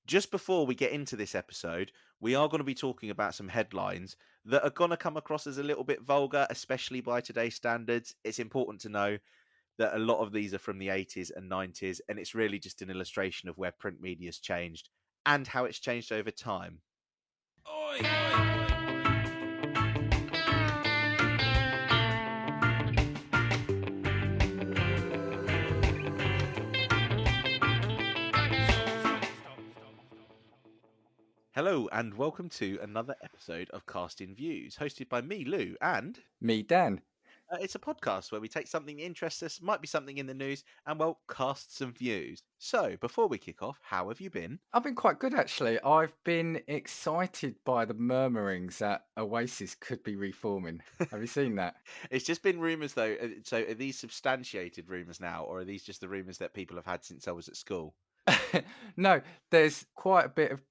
Just before we get into this episode, we are going to be talking about some headlines that are going to come across as a little bit vulgar, especially by today's standards. It's important to know that a lot of these are from the 80s and 90s, and it's really just an illustration of where print media's changed and how it's changed over time. Oi, oi, Hello, and welcome to another episode of Casting Views, hosted by me, Lou, and Me, Dan. it's a podcast where we take something that interests us, might be something in the news, and well, cast some views. So, before we kick off, how have you been? I've been quite good actually. I've been excited by the murmurings that Oasis could be reforming. Have you seen that? It's just been rumours, though. So, are these substantiated rumours now, or are these just the rumours that people have had since I was at school? No, there's quite a bit of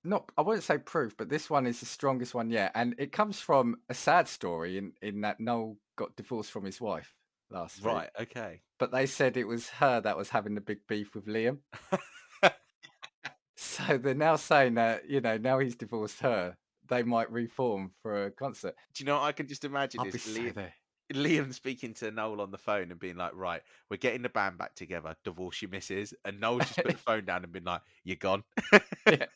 not I wouldn't say proof, but this one is the strongest one yet. And it comes from a sad story in that Noel got divorced from his wife last week. Right, okay. But they said it was her that was having the big beef with Liam. So they're now saying that, now he's divorced her, they might reform for a concert. Do you know what I can just imagine I'll be is so there. Liam speaking to Noel on the phone and being like, right, we're getting the band back together, divorce your missus. And Noel's just put the phone down and been like, you're gone. Yeah.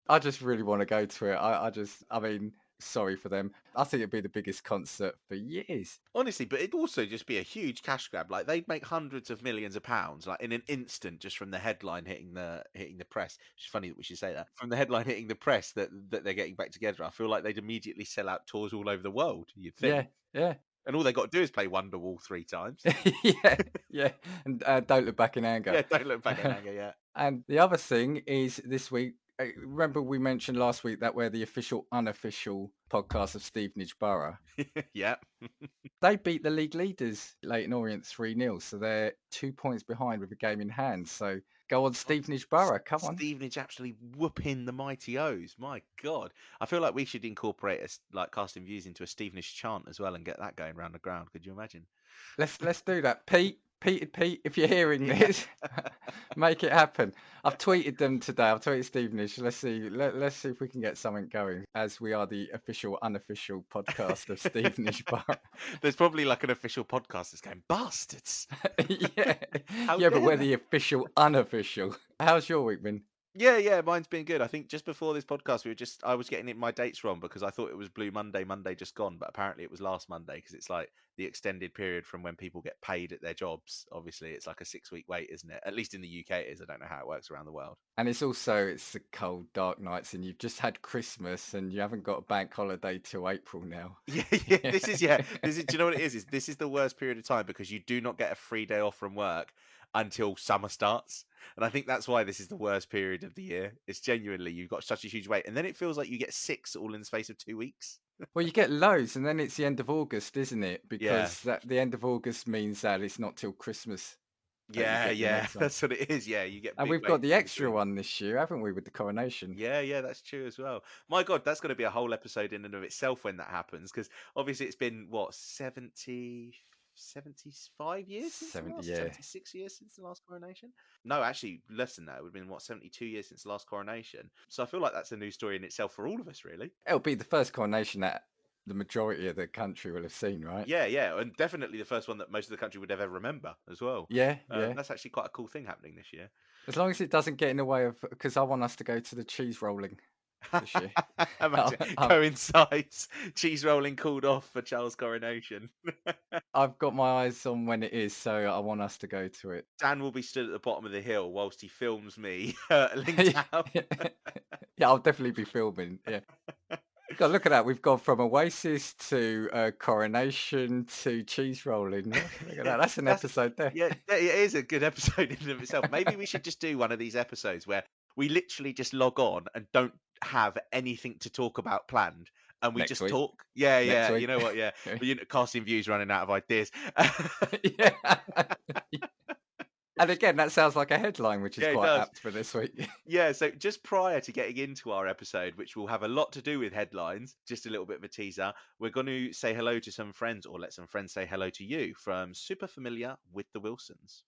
I just really want to go to it. I mean, sorry for them. I think it'd be the biggest concert for years. Honestly, but it'd also just be a huge cash grab. Like they'd make hundreds of millions of pounds, like in an instant, just from the headline hitting the press. It's funny that we should say that. From the headline hitting the press that they're getting back together, I feel like they'd immediately sell out tours all over the world, you'd Yeah, think. yeah, And all they got to do is play Wonderwall 3 times. yeah, yeah. And don't look back in anger. Yeah, don't look back in anger yet. And the other thing is this week. Remember, we mentioned last week that we're the official, unofficial podcast of Stevenage Borough. Yeah. They beat the league leaders, Leyton Orient 3-0, so they're 2 points behind with a game in hand. So go on, Stevenage Borough, come on. Stevenage actually whooping the mighty O's. My God. I feel like we should incorporate like casting views into a Stevenage chant as well and get that going around the ground. Could you imagine? Let's do that. Pete, if you're hearing this, make it happen. I've tweeted them today. I've tweeted Stevenage. Let's see. Let's see if we can get something going, as we are the official, unofficial podcast of Stevenage Borough. There's probably like an official podcast that's going, bastards. Yeah, How yeah, but dare we're they? the official, unofficial. How's your week been? Yeah, mine's been good. I think just before this podcast, I was getting my dates wrong because I thought it was Blue Monday, Monday just gone, but apparently it was last Monday because it's like the extended period from when people get paid at their jobs. Obviously, it's like a 6-week wait, isn't it? At least in the UK, it is. I don't know how it works around the world. And it's the cold, dark nights, and you've just had Christmas, and you haven't got a bank holiday till April now. Yeah. This is. Do you know what it is? This is the worst period of time because you do not get a free day off from work until summer starts. And I think that's why this is the worst period of the year. It's genuinely, you've got such a huge wait. And then it feels like you get 6 all in the space of 2 weeks. Well, you get loads, and then it's the end of August, isn't it? Yeah. Because the end of August means that it's not till Christmas that you get your Yeah. next one. That's what it is. Yeah, you get And big we've got waits the in extra between. one this year, haven't we, with the coronation? Yeah, that's true as well. My God, that's going to be a whole episode in and of itself when that happens, because obviously it's been what 75 years since the 70, last yeah. 76 years since the last coronation. No, actually less than that. It would have been what 72 years since the last coronation. So I feel like that's a new story in itself for all of us, really. It'll be the first coronation that the majority of the country will have seen, right? Yeah, and definitely the first one that most of the country would ever remember as well. Yeah. That's actually quite a cool thing happening this year. As long as it doesn't get in the way of, because I want us to go to the cheese rolling this year. Imagine coincides. Cheese rolling called off for Charles' coronation. I've got my eyes on when it is, so I want us to go to it. Dan will be stood at the bottom of the hill whilst he films me linked out. Yeah, I'll definitely be filming. Yeah. God, look at that. We've gone from Oasis to Coronation to cheese rolling. Look at that. That's an episode there. Yeah, it is a good episode in and of itself. Maybe we should just do one of these episodes where we literally just log on and don't have anything to talk about planned. And we Next just week. talk. Yeah. Next week. You know what? Yeah. Casting views running out of ideas. Yeah. And again, that sounds like a headline, which is Yeah, it quite does. apt for this week. Yeah, so just prior to getting into our episode, which will have a lot to do with headlines, just a little bit of a teaser, we're going to say hello to some friends, or let some friends say hello to you from Super Familiar with the Wilsons.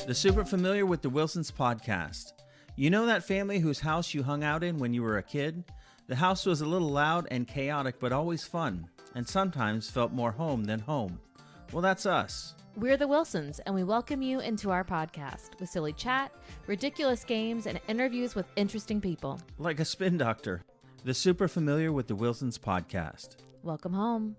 The Super Familiar with the Wilsons podcast. You know that family whose house you hung out in when you were a kid? The house was a little loud and chaotic, but always fun, and sometimes felt more home than home. Well, that's us. We're the Wilsons, and we welcome you into our podcast with silly chat, ridiculous games, and interviews with interesting people. Like a spin doctor. The super familiar with the Wilsons podcast. Welcome home.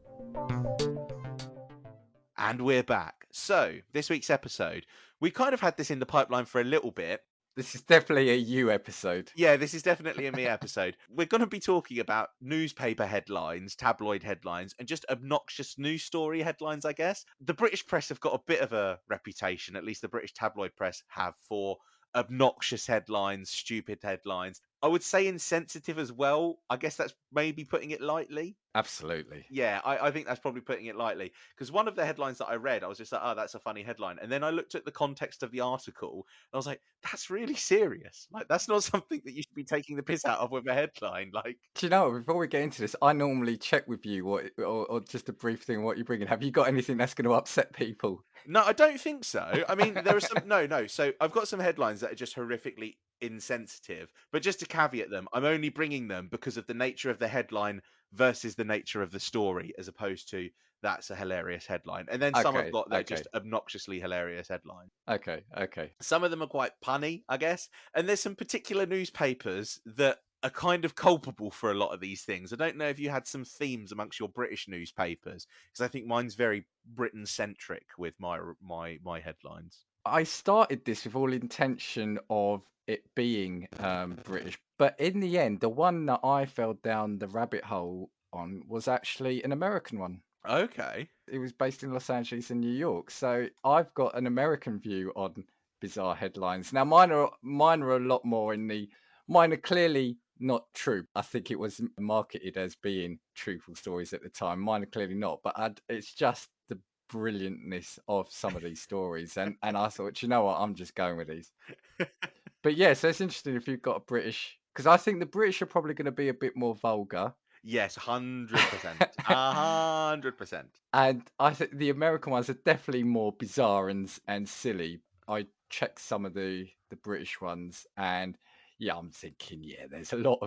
And we're back. So, this week's episode, we kind of had this in the pipeline for a little bit. This is definitely a you episode. Yeah, this is definitely a me episode. We're going to be talking about newspaper headlines, tabloid headlines, and just obnoxious news story headlines, I guess. The British press have got a bit of a reputation, at least the British tabloid press have, for obnoxious headlines, stupid headlines. I would say insensitive as well. I guess that's maybe putting it lightly. Absolutely. Yeah, I think that's probably putting it lightly. Because one of the headlines that I read, I was just like, oh, that's a funny headline. And then I looked at the context of the article, and I was like, that's really serious. Like, that's not something that you should be taking the piss out of with a headline. Like, Do you know, before we get into this, I normally check with you or just a brief thing what you're bringing. Have you got anything that's going to upset people? no, I don't think so. I mean, there are some, no. So I've got some headlines that are just horrifically insensitive. But just to caveat them, I'm only bringing them because of the nature of the headline versus the nature of the story, as opposed to that's a hilarious headline. And then some I've Okay, got that are okay, just obnoxiously hilarious headlines. okay. Some of them are quite punny, I guess. And there's some particular newspapers that are kind of culpable for a lot of these things. I don't know if you had some themes amongst your British newspapers, because I think mine's very Britain centric with my headlines. I started this with all intention of it being British, but in the end, the one that I fell down the rabbit hole on was actually an American one. Okay. It was based in Los Angeles and New York, so I've got an American view on bizarre headlines. Now, mine are a lot more mine are clearly not true. I think it was marketed as being truthful stories at the time. Mine are clearly not, but it's just the brilliantness of some of these stories, and I thought, you know what, I'm just going with these. But yeah, so it's interesting if you've got a British, because I think the British are probably going to be a bit more vulgar. Yes, 100%. 100%. And I think the American ones are definitely more bizarre and silly. I checked some of the British ones, and yeah, I'm thinking, yeah, there's a lot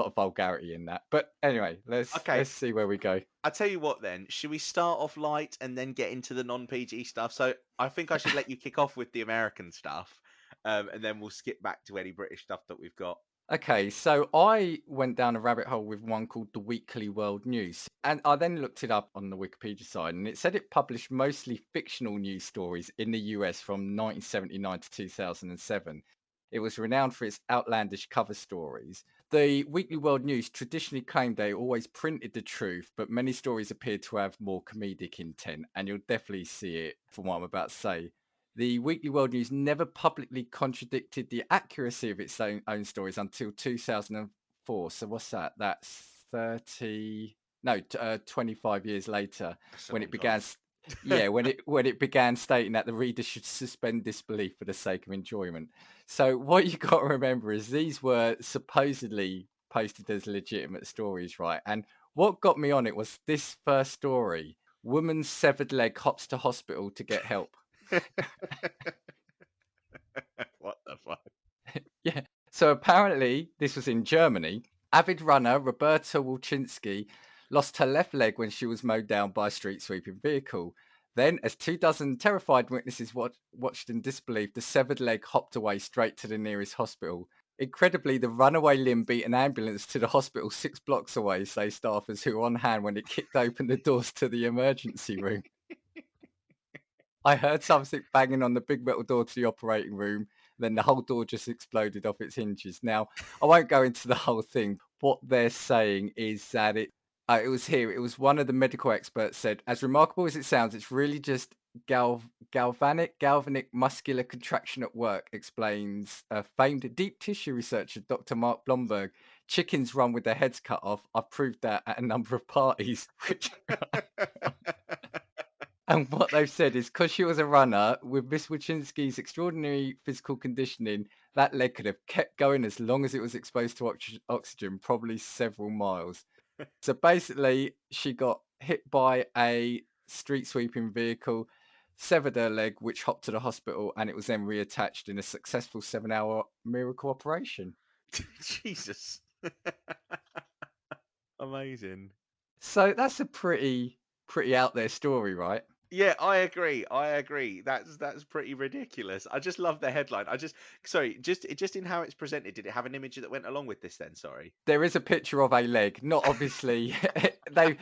of vulgarity in that. But anyway, Okay, let's see where we go. I'll tell you what then. Should we start off light and then get into the non-PG stuff? So I think I should let you kick off with the American stuff, and then we'll skip back to any British stuff that we've got. Okay, so I went down a rabbit hole with one called the Weekly World News, and I then looked it up on the Wikipedia side, and it said it published mostly fictional news stories in the US from 1979 to 2007. It was renowned for its outlandish cover stories. The Weekly World News traditionally claimed they always printed the truth, but many stories appeared to have more comedic intent, and you'll definitely see it from what I'm about to say. The Weekly World News never publicly contradicted the accuracy of its own stories until 2004. So what's that? That's 25 years later, That's a when long it began. time. Yeah, when it began stating that the reader should suspend disbelief for the sake of enjoyment. So what you got to remember is these were supposedly posted as legitimate stories, right? And what got me on it was this first story: woman's severed leg hops to hospital to get help. What the fuck? Yeah. So apparently, this was in Germany. Avid runner Roberta Wilczynski lost her left leg when she was mowed down by a street sweeping vehicle. Then, as 2 dozen terrified witnesses watched in disbelief, the severed leg hopped away straight to the nearest hospital. Incredibly, the runaway limb beat an ambulance to the hospital 6 blocks away, say staffers who were on hand when it kicked open the doors to the emergency room. I heard something banging on the big metal door to the operating room. Then the whole door just exploded off its hinges. Now, I won't go into the whole thing. What they're saying is that it was here. It was one of the medical experts said, as remarkable as it sounds, it's really just galvanic muscular contraction at work, explains famed deep tissue researcher Dr. Mark Blomberg. Chickens run with their heads cut off. I've proved that at a number of parties, which and what they've said is because she was a runner, with Miss Wojcinski's extraordinary physical conditioning, that leg could have kept going as long as it was exposed to oxygen, probably several miles. So basically, she got hit by a street sweeping vehicle. severed her leg, which hopped to the hospital, and it was then reattached in a successful 7-hour miracle operation. Jesus. Amazing. So that's a pretty out there story, right? Yeah, I agree. I agree. That's pretty ridiculous. I just love the headline. Sorry, just in how it's presented. Did it have an image that went along with this then? Sorry. There is a picture of a leg, not obviously they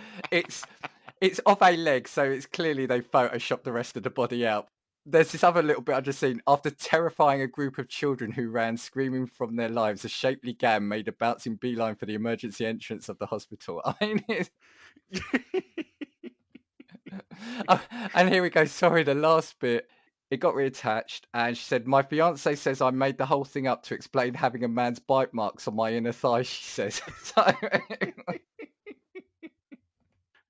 it's of a leg, so it's clearly they photoshopped the rest of the body out. There's this other little bit I've just seen. After terrifying a group of children who ran screaming from their lives, a shapely gam made a bouncing beeline for the emergency entrance of the hospital. I mean, oh, and here we go. Sorry, the last bit. It got reattached, and she said, "My fiance says I made the whole thing up to explain having a man's bite marks on my inner thigh." She says. So, do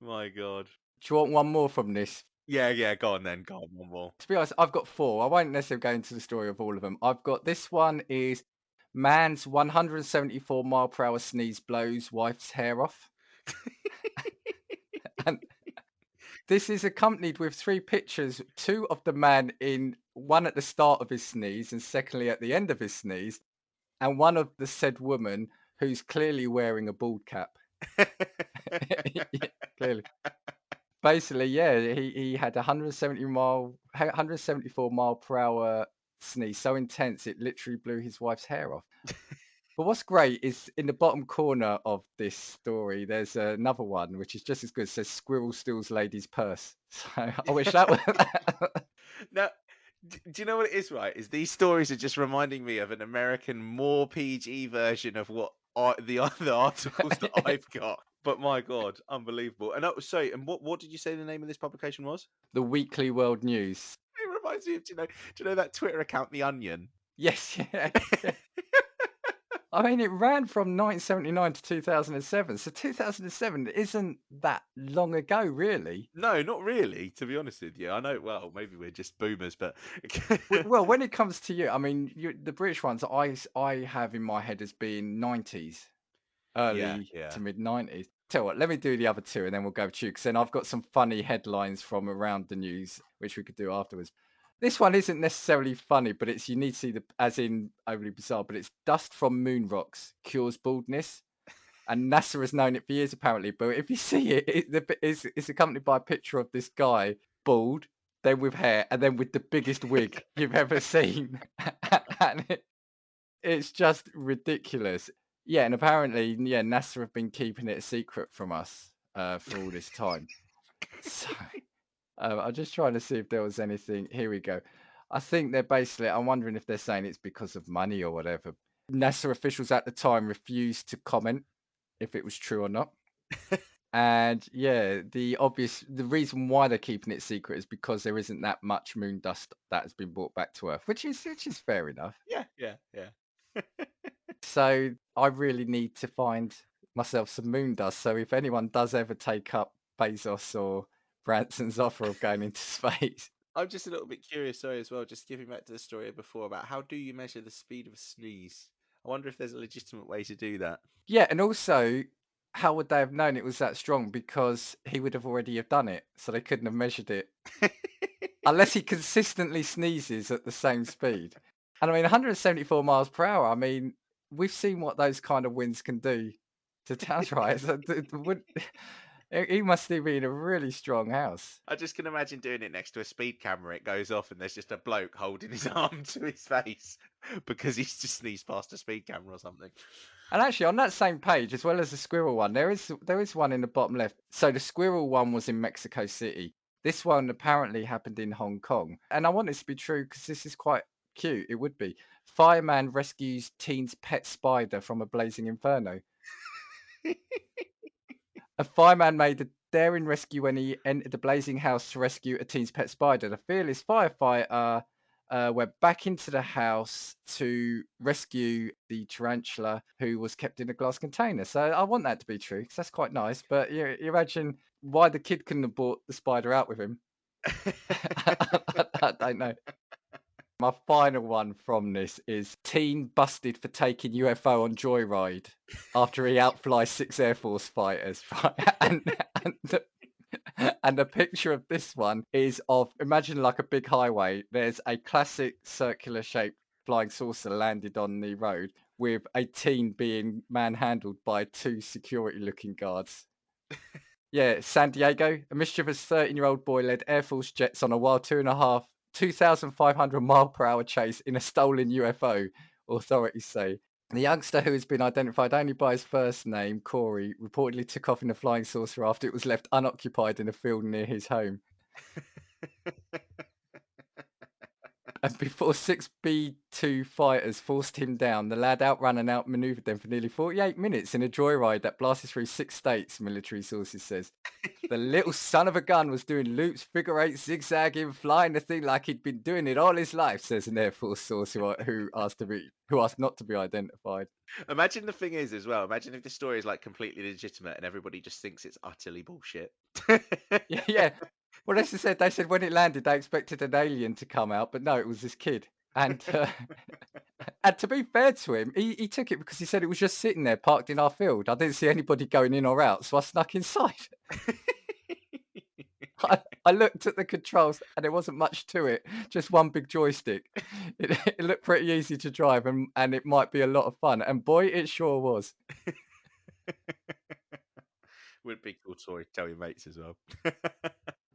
My God. you want one more from this? Yeah. Go on then. Go on, one more. To be honest, I've got 4. I won't necessarily go into the story of all of them. I've got this one is man's 174-mile-per-hour sneeze blows wife's hair off. And this is accompanied with 3 pictures, 2 of the man in one at the start of his sneeze and secondly at the end of his sneeze, and one of the said woman who's clearly wearing a bald cap. Yeah, clearly. Basically, yeah, he had 174 mile per hour sneeze, so intense it literally blew his wife's hair off. But what's great is in the bottom corner of this story, there's another one which is just as good. It says "Squirrel steals lady's purse." So I wish that was. Now, do you know what it is? Right, is these stories are just reminding me of an American, more PG version of what the other articles that I've got. But my God, unbelievable! And sorry, and what did you say the name of this publication was? The Weekly World News. It reminds me of do you know that Twitter account, The Onion? Yes, yeah. I mean, it ran from 1979 to 2007. So 2007 isn't that long ago, really. No, not really. To be honest with you, I know. Well, maybe we're just boomers, but Well, when it comes to you, I mean, the British ones I have in my head as being 90s, yeah, early yeah. to mid 90s. Tell you what, let me do the other 2 and then we'll go to you, because then I've got some funny headlines from around the news, which we could do afterwards. This one isn't necessarily funny, but it's you need to see the as in overly bizarre, but it's dust from moon rocks cures baldness. And NASA has known it for years, apparently. But if you see it, it's accompanied by a picture of this guy, bald, then with hair, and then with the biggest wig you've ever seen. And it's just ridiculous. Yeah, and apparently, yeah, NASA have been keeping it a secret from us for all this time. So I'm just trying to see if there was anything. Here we go. I think they're basically, I'm wondering if they're saying it's because of money or whatever. NASA officials at the time refused to comment if it was true or not. And yeah, the reason why they're keeping it secret is because there isn't that much moon dust that has been brought back to Earth, which is fair enough. Yeah. So I really need to find myself some moon dust. So if anyone does ever take up Bezos or Branson's offer of going into space, I'm just a little bit curious, sorry, as well, just giving back to the story before about how do you measure the speed of a sneeze? I wonder if there's a legitimate way to do that. yeah, and also, how would they have known it was that strong? Because he would have already have done it, so they couldn't have measured it unless he consistently sneezes at the same speed. And I mean, 174 miles per hour. I mean, we've seen what those kind of winds can do to towns, right? So he must be in a really strong house. I just can imagine doing it next to a speed camera. It goes off and there's just a bloke holding his arm to his face because he's just sneezed past a speed camera or something. And actually, on that same page, as well as the squirrel one, there is one in the bottom left. So the squirrel one was in Mexico City. This one apparently happened in Hong Kong. And I want this to be true because this is quite cute. It would be. Fireman rescues teen's pet spider from a blazing inferno. A fireman made a daring rescue when he entered the blazing house to rescue a teen's pet spider. The fearless firefighter went back into the house to rescue the tarantula who was kept in a glass container. So I want that to be true because that's quite nice. But you imagine why the kid couldn't have brought the spider out with him. I don't know. My final one from this is teen busted for taking UFO on joyride after he outflies 6 Air Force fighters. And And the picture of this one is of, imagine like a big highway. There's a classic circular shaped flying saucer landed on the road with a teen being manhandled by two security looking guards. Yeah, San Diego, a mischievous 13-year-old boy led Air Force jets on a wild 2,500 mile per hour chase in a stolen UFO, authorities say. The youngster, who has been identified only by his first name, Corey, reportedly took off in a flying saucer after it was left unoccupied in a field near his home. And before six B-2 fighters forced him down, the lad outran and outmaneuvered them for nearly 48 minutes in a joyride that blasted through 6 states, military sources says. The little son of a gun was doing loops, figure eights, zigzagging, flying the thing like he'd been doing it all his life, says an Air Force source who asked not to be identified. Imagine the thing is as well. Imagine if the story is like completely legitimate and everybody just thinks it's utterly bullshit. Yeah. Well, as I said, they said when it landed, they expected an alien to come out, but no, it was this kid. And and to be fair to him, he took it because he said it was just sitting there parked in our field. I didn't see anybody going in or out, so I snuck inside. I looked at the controls and there wasn't much to it, just one big joystick. It looked pretty easy to drive and it might be a lot of fun. And boy, it sure was. Would be cool to tell your mates as well.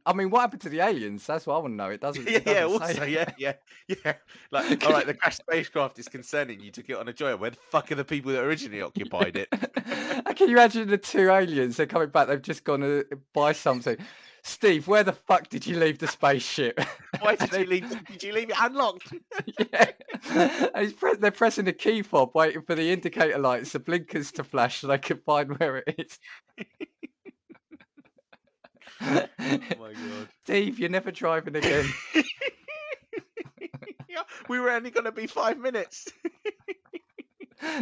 I mean, what happened to the aliens? That's what I want to know. It doesn't. Yeah, It doesn't also, say. yeah. Like, all right, the crashed spacecraft is concerning. You took it on a joyride. Where the fuck are the people that originally occupied it? Can you imagine the two aliens? They're coming back. They've just gone to buy something. Steve, where the fuck did you leave the spaceship? Why did you leave? Did you leave it unlocked? Yeah. They're pressing the key fob, waiting for the indicator lights, the blinkers to flash, so they can find where it is. Oh my god, Steve, you're never driving again. Yeah, we were only going to be 5 minutes.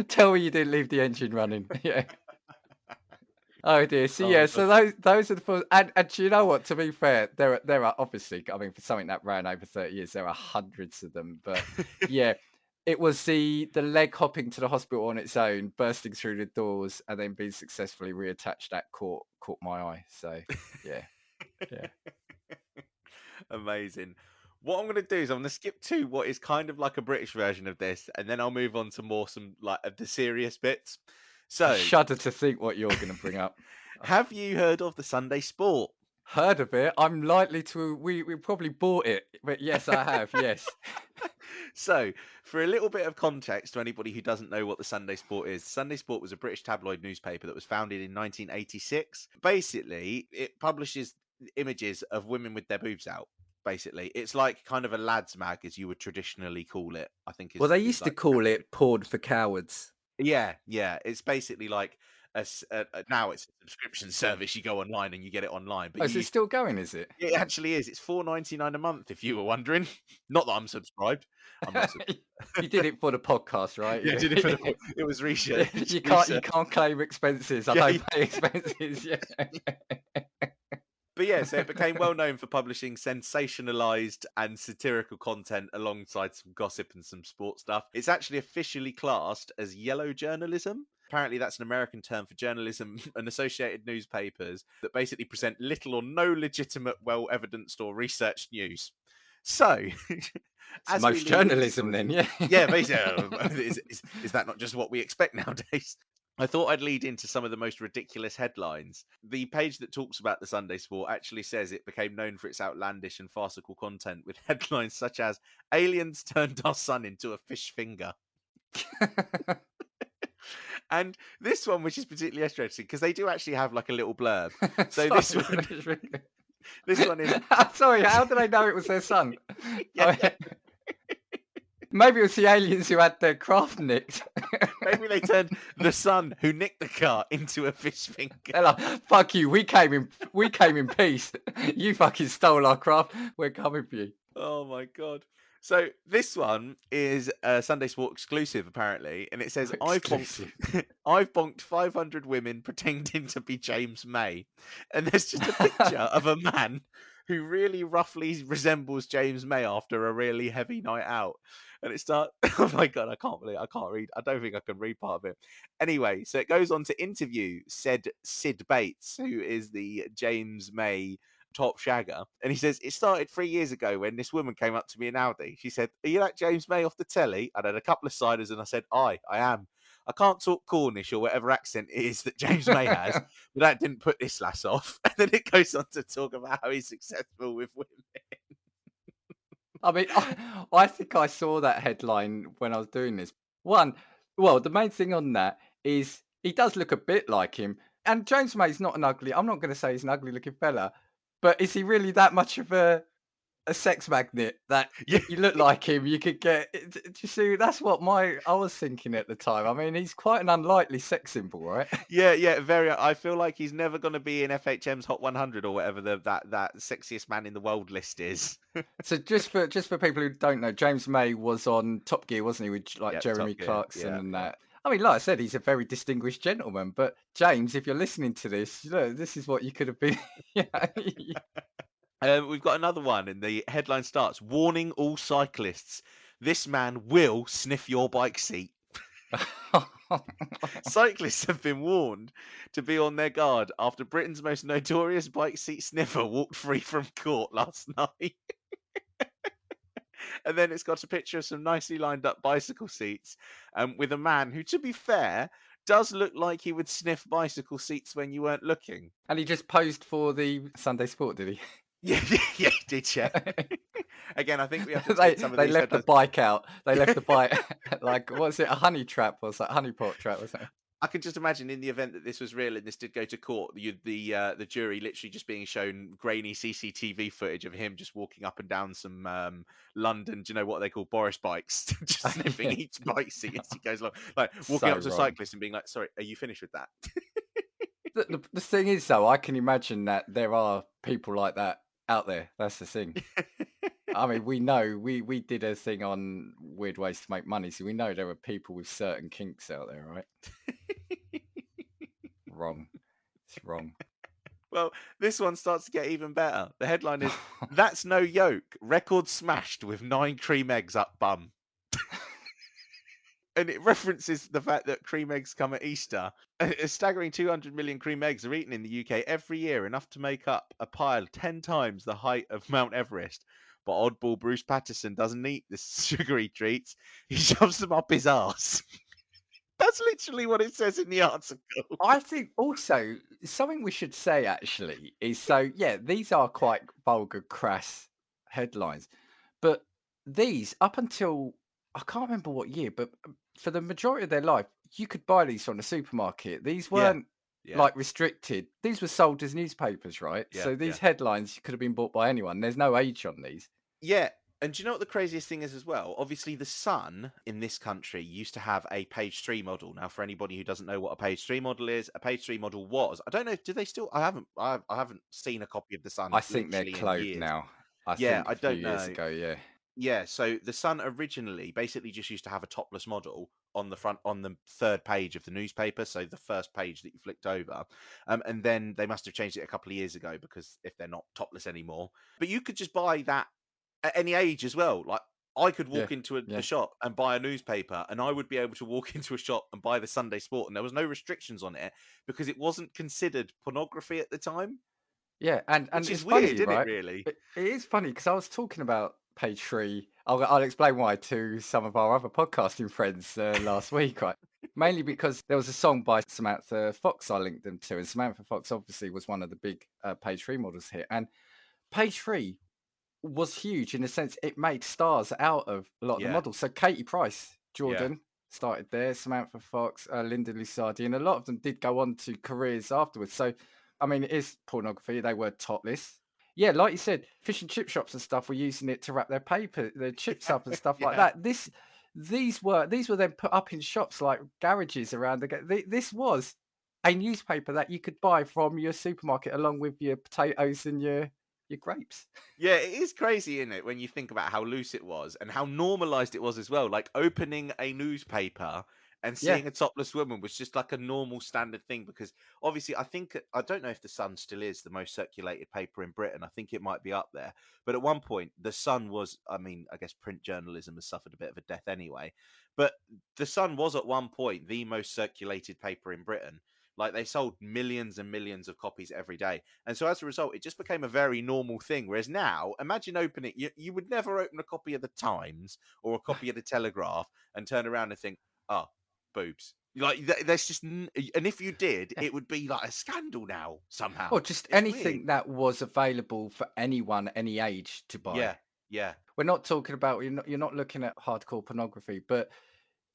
Tell me you didn't leave the engine running. Yeah. Oh dear. So Oh, yeah, God. so those are the first, and do you know what? To be fair, there are obviously, I mean, for something that ran over 30 years, there are hundreds of them. But yeah, it was the leg hopping to the hospital on its own, bursting through the doors, and then being successfully reattached. That caught my eye. So yeah, yeah. Amazing. What I'm going to do is I'm going to skip to what is kind of like a British version of this, and then I'll move on to more some like of the serious bits. I So, shudder to think what you're going to bring up. have you heard of the Sunday Sport? Heard of it? I'm likely to. We probably bought it, but yes, I have. Yes. So, for a little bit of context to anybody who doesn't know what the Sunday Sport is, Sunday Sport was a British tabloid newspaper that was founded in 1986. Basically, it publishes images of women with their boobs out. Basically, it's like kind of a lads mag, as you would traditionally call it. I think Well, they is used to like call it "Porn for Cowards." yeah. It's basically like now it's a subscription service. You go online and you get it online, Oh, but is it still going? Is it? it actually is. It's $4.99 a month, if you were wondering. Not that I'm subscribed. I'm not subscribed. You did it for the podcast, right? Yeah, I did it for the. It was research. You can't claim expenses. I Yeah, don't pay expenses. Yeah. But yeah, so it became well known for publishing sensationalized and satirical content alongside some gossip and some sports stuff. It's actually officially classed as yellow journalism. Apparently, that's an American term for journalism and associated newspapers that basically present little or no legitimate, well evidenced or researched news. So, It's most journalism, then, yeah. Yeah, basically, is that not just what we expect nowadays? I thought I'd lead into some of the most ridiculous headlines. The page that talks about the Sunday Sport actually says it became known for its outlandish and farcical content, with headlines such as "Aliens turned our sun into a fish finger." And this one, which is particularly interesting, because they do actually have like a little blurb. So this one is. Sorry, how did I know it was their son? Yeah. Maybe it was the aliens who had their craft nicked. Maybe they turned the son who nicked the car into a fish finger. They're like, fuck you, we came in peace. You fucking stole our craft. We're coming for you. Oh my god. So this one is a Sunday Sport exclusive, apparently, and it says I've bonked 500 women pretending to be James May, and there's just a picture of a man who really roughly resembles James May after a really heavy night out. And it starts, oh my God, I can't believe I can't read. I don't think I can read part of it. Anyway, so it goes on to interview said Sid Bates, who is the James May top shagger. And he says, it started 3 years ago when this woman came up to me in Aldi. She said, are you that James May off the telly? I'd had a couple of ciders and I said, I am. I can't talk Cornish or whatever accent it is that James May has, but that didn't put this lass off. And then it goes on to talk about how he's successful with women. I mean, I think I saw that headline when I was doing this. Well, the main thing on that is he does look a bit like him. And James May's not an ugly, I'm not going to say he's an ugly looking fella, but is he really that much of a sex magnet that Yeah. if you look like him, you could get? Do you see? That's what I was thinking at the time. I mean, he's quite an unlikely sex symbol, right? Yeah, very. I feel like he's never going to be in FHM's Hot 100 or whatever that sexiest man in the world list is. So just for people who don't know, James May was on Top Gear, wasn't he, with like Yeah, Jeremy Top Gear. Clarkson Yeah, and yeah. that. I mean, like I said, he's a very distinguished gentleman. But James, if you're listening to this, you know, this is what you could have been. We've got another one, and the headline starts: "Warning all cyclists: This man will sniff your bike seat." Cyclists have been warned to be on their guard after Britain's most notorious bike seat sniffer walked free from court last night. And then it's got a picture of some nicely lined up bicycle seats, with a man who, to be fair, does look like he would sniff bicycle seats when you weren't looking. And he just posed for the Sunday Sport, did he? Yeah, yeah, he did, yeah. Again, I think we have to they take some of they these left the headlines. bike out. They left the bike like what's it? A honey trap or something? Honey pot trap or something? I can just imagine in the event that this was real and this did go to court, the jury literally just being shown grainy CCTV footage of him just walking up and down some London, do you know what they call Boris bikes, just sniffing Yeah. each bike seat as he goes along, like walking So up to a wrong. cyclist and being like, "Sorry, are you finished with that?" The thing is, though, I can imagine that there are people like that out there. That's the thing. I mean, we know we did a thing on weird ways to make money, so we know there are people with certain kinks out there, right? Wrong. It's wrong. Well, this one starts to get even better. The headline is, "That's no yoke. Record smashed with 9 cream eggs up bum." And it references the fact that cream eggs come at Easter. A staggering 200 million cream eggs are eaten in the UK every year, enough to make up a pile 10 times the height of Mount Everest. But oddball Bruce Patterson doesn't eat the sugary treats. He shoves them up his arse. That's literally what it says in the article. I think also something we should say actually is so yeah, these are quite vulgar, crass headlines, but these up until I can't remember what year, but for the majority of their life, you could buy these from the supermarket. These Yeah, weren't yeah, like restricted. These were sold as newspapers, right? yeah, So yeah. these headlines could have been bought by anyone. There's no age on these. Yeah, and do you know what the craziest thing is as well? Obviously, the Sun in this country used to have a page 3 model. Now, for anybody who doesn't know what a page 3 model is, a page 3 model was. I don't know. Do they still? I haven't seen a copy of the Sun I think they're literally in closed years. now. I Yeah, think I a few don't years know. ago, yeah. Yeah, so the Sun originally basically just used to have a topless model on the front, on the third page of the newspaper, so the first page that you flicked over, and then they must have changed it a couple of years ago because if they're not topless anymore, but you could just buy that at any age as well. Like I could Yeah. walk into a Yeah. shop and buy a newspaper, and I would be able to walk into a shop and buy the Sunday Sport, and there was no restrictions on it because it wasn't considered pornography at the time, Yeah, and which is it's weird, funny, isn't it? right? Really? It is funny because I was talking about page 3. I'll explain why to some of our other podcasting friends last week, right? Mainly because there was a song by Samantha Fox I linked them to, and Samantha Fox obviously was one of the big page 3 models here. And page 3 was huge in the sense it made stars out of a lot of the Yeah, models. So Katie Price, yeah, Jordan started there, Samantha Fox, Linda Lusardi, and a lot of them did go on to careers afterwards. So, I mean, it is pornography. They were topless. Yeah, like you said, fish and chip shops and stuff were using it to wrap their chips up and stuff like yeah. that. These were then put up in shops like garages around this was a newspaper that you could buy from your supermarket along with your potatoes and your grapes. Yeah, it is crazy, isn't it, when you think about how loose it was and how normalized it was as well. Like opening a newspaper and Yeah. seeing a topless woman was just like a normal standard thing, because obviously I don't know if the Sun still is the most circulated paper in Britain. I think it might be up there, but at one point the Sun was, I mean, I guess print journalism has suffered a bit of a death anyway, but the Sun was at one point the most circulated paper in Britain. Like, they sold millions and millions of copies every day. And so as a result, it just became a very normal thing. Whereas now, imagine opening, you would never open a copy of the Times or a copy of the Telegraph and turn around and think, oh, boobs. Like, there's just, and if you did, it would be like a scandal now Or somehow. just It's weird. anything that was available for anyone, any age to buy. Yeah, yeah, We're not talking about, you're not looking at hardcore pornography, but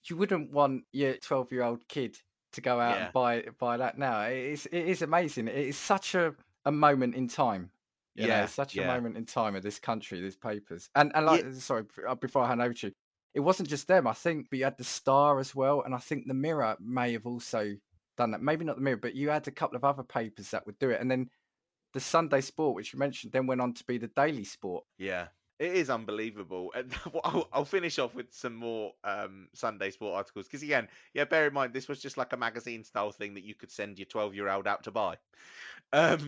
you wouldn't want your 12-year-old kid to go out and yeah, buy that now. It is amazing. It is such a moment in time. yeah, It's such a yeah. moment in time of this country, these papers. And Yeah, like, sorry, before I hand over to you, it wasn't just them. I think you had the Star as well, and I think the Mirror may have also done that. Maybe not the Mirror, but you had a couple of other papers that would do it. And then the Sunday Sport, which you mentioned, then went on to be the Daily Sport. yeah. It is unbelievable. And I'll finish off with some more Sunday Sport articles, because again, yeah, bear in mind this was just like a magazine style thing that you could send your 12-year-old out to buy.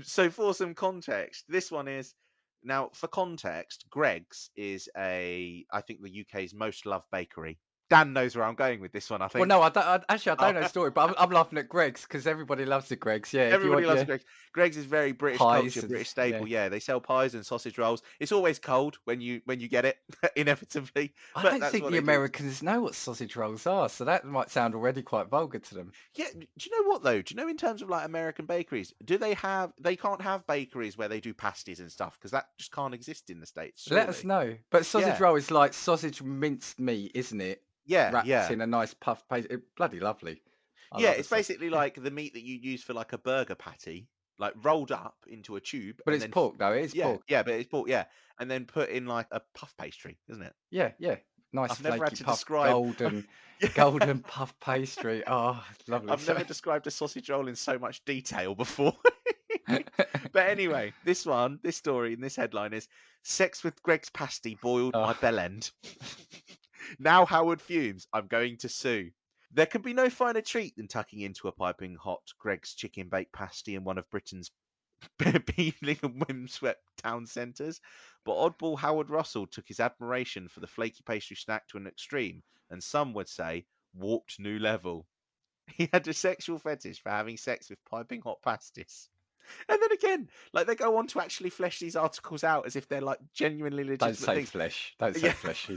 So for some context, this one is, now for context, Greggs is I think the UK's most loved bakery. Dan knows where I'm going with this one, I Well, think. no, actually, I don't know the story, but I'm laughing at Greg's because everybody loves the Greg's. Yeah, if you Everybody want loves your Greggs. Greggs is very British culture, pies and British yeah. staple. Yeah, they sell pies and sausage rolls. It's always cold when you get it, inevitably. I But don't that's think what the they do. Americans know what sausage rolls are, so that might sound already quite vulgar to them. Yeah, do you know what though? Do you know, in terms of like American bakeries, do they have? They can't have bakeries where they do pasties and stuff, because that just can't exist in the States, Let us surely. know. But sausage Yeah, roll is like sausage minced meat, isn't it? yeah, Wrapped yeah. in a nice puff paste. Bloody lovely. I Yeah, love a it's sausage. basically like the meat that you use for like a burger patty, like rolled up into a tube But and it's then pork though. It is yeah, pork. yeah, but it's bought, yeah, and then put in like a puff pastry, isn't it? Yeah, yeah. Nice I've never had flaky to puff, describe. golden, Yeah, golden puff pastry. Oh, lovely. I've So, never described a sausage roll in so much detail before. But anyway, this story, and this headline is: "Sex with Greg's pasty boiled my oh, bell end." Now Howard fumes. I'm going to sue. There can be no finer treat than tucking into a piping hot Greg's chicken baked pasty in one of Britain's peeling and windswept town centres, but oddball Howard Russell took his admiration for the flaky pastry snack to an extreme, and some would say warped new level. He had a sexual fetish for having sex with piping hot pasties. And then again, like, they go on to actually flesh these articles out as if they're like genuinely don't legitimate say things. flesh. Don't say Yeah. flesh.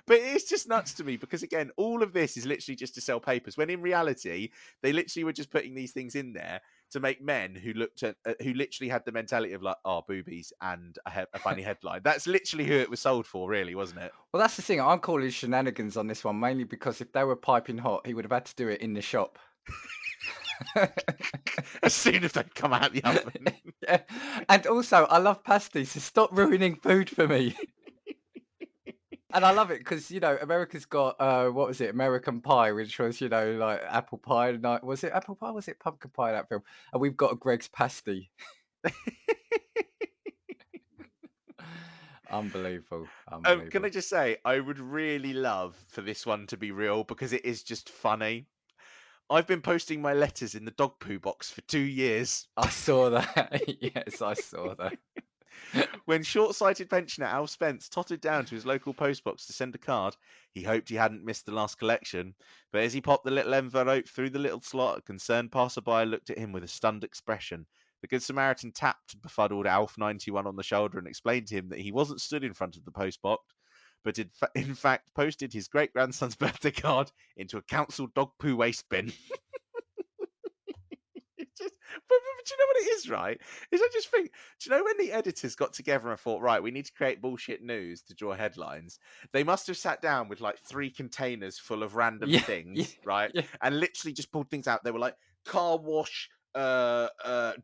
But it's just nuts to me, because again, all of this is literally just to sell papers, when in reality they literally were just putting these things in there to make men who looked at who literally had the mentality of like, oh, boobies and a funny headline. That's literally who it was sold for, really, wasn't it? Well, that's the thing. I'm calling shenanigans on this one mainly because if they were piping hot, he would have had to do it in the shop. As soon as they come out the oven. Yeah. And also, I love pasties, so stop ruining food for me. And I love it because America's got what was it, American Pie, which was like apple pie. And was it apple pie? Was it pumpkin pie? That film. And we've got a Greg's pasty. Unbelievable, Can I unbelievable. just say, I would really love for this one to be real, because it is just funny. I've been posting my letters in the dog poo box for 2 years. I saw that. Yes, I saw that. When short-sighted pensioner Al Spence tottered down to his local postbox to send a card, he hoped he hadn't missed the last collection. But as he popped the little envelope through the little slot, a concerned passerby looked at him with a stunned expression. The Good Samaritan tapped befuddled Alf 91 on the shoulder and explained to him that he wasn't stood in front of the postbox, but in fact posted his great-grandson's birthday card into a council dog poo waste bin. It's just, but do you know what it is, right? Is I just think, do you know when the editors got together and thought, right, we need to create bullshit news to draw headlines? They must have sat down with like 3 containers full of random Yeah, yeah, things, right? yeah. And literally just pulled things out. They were like car wash,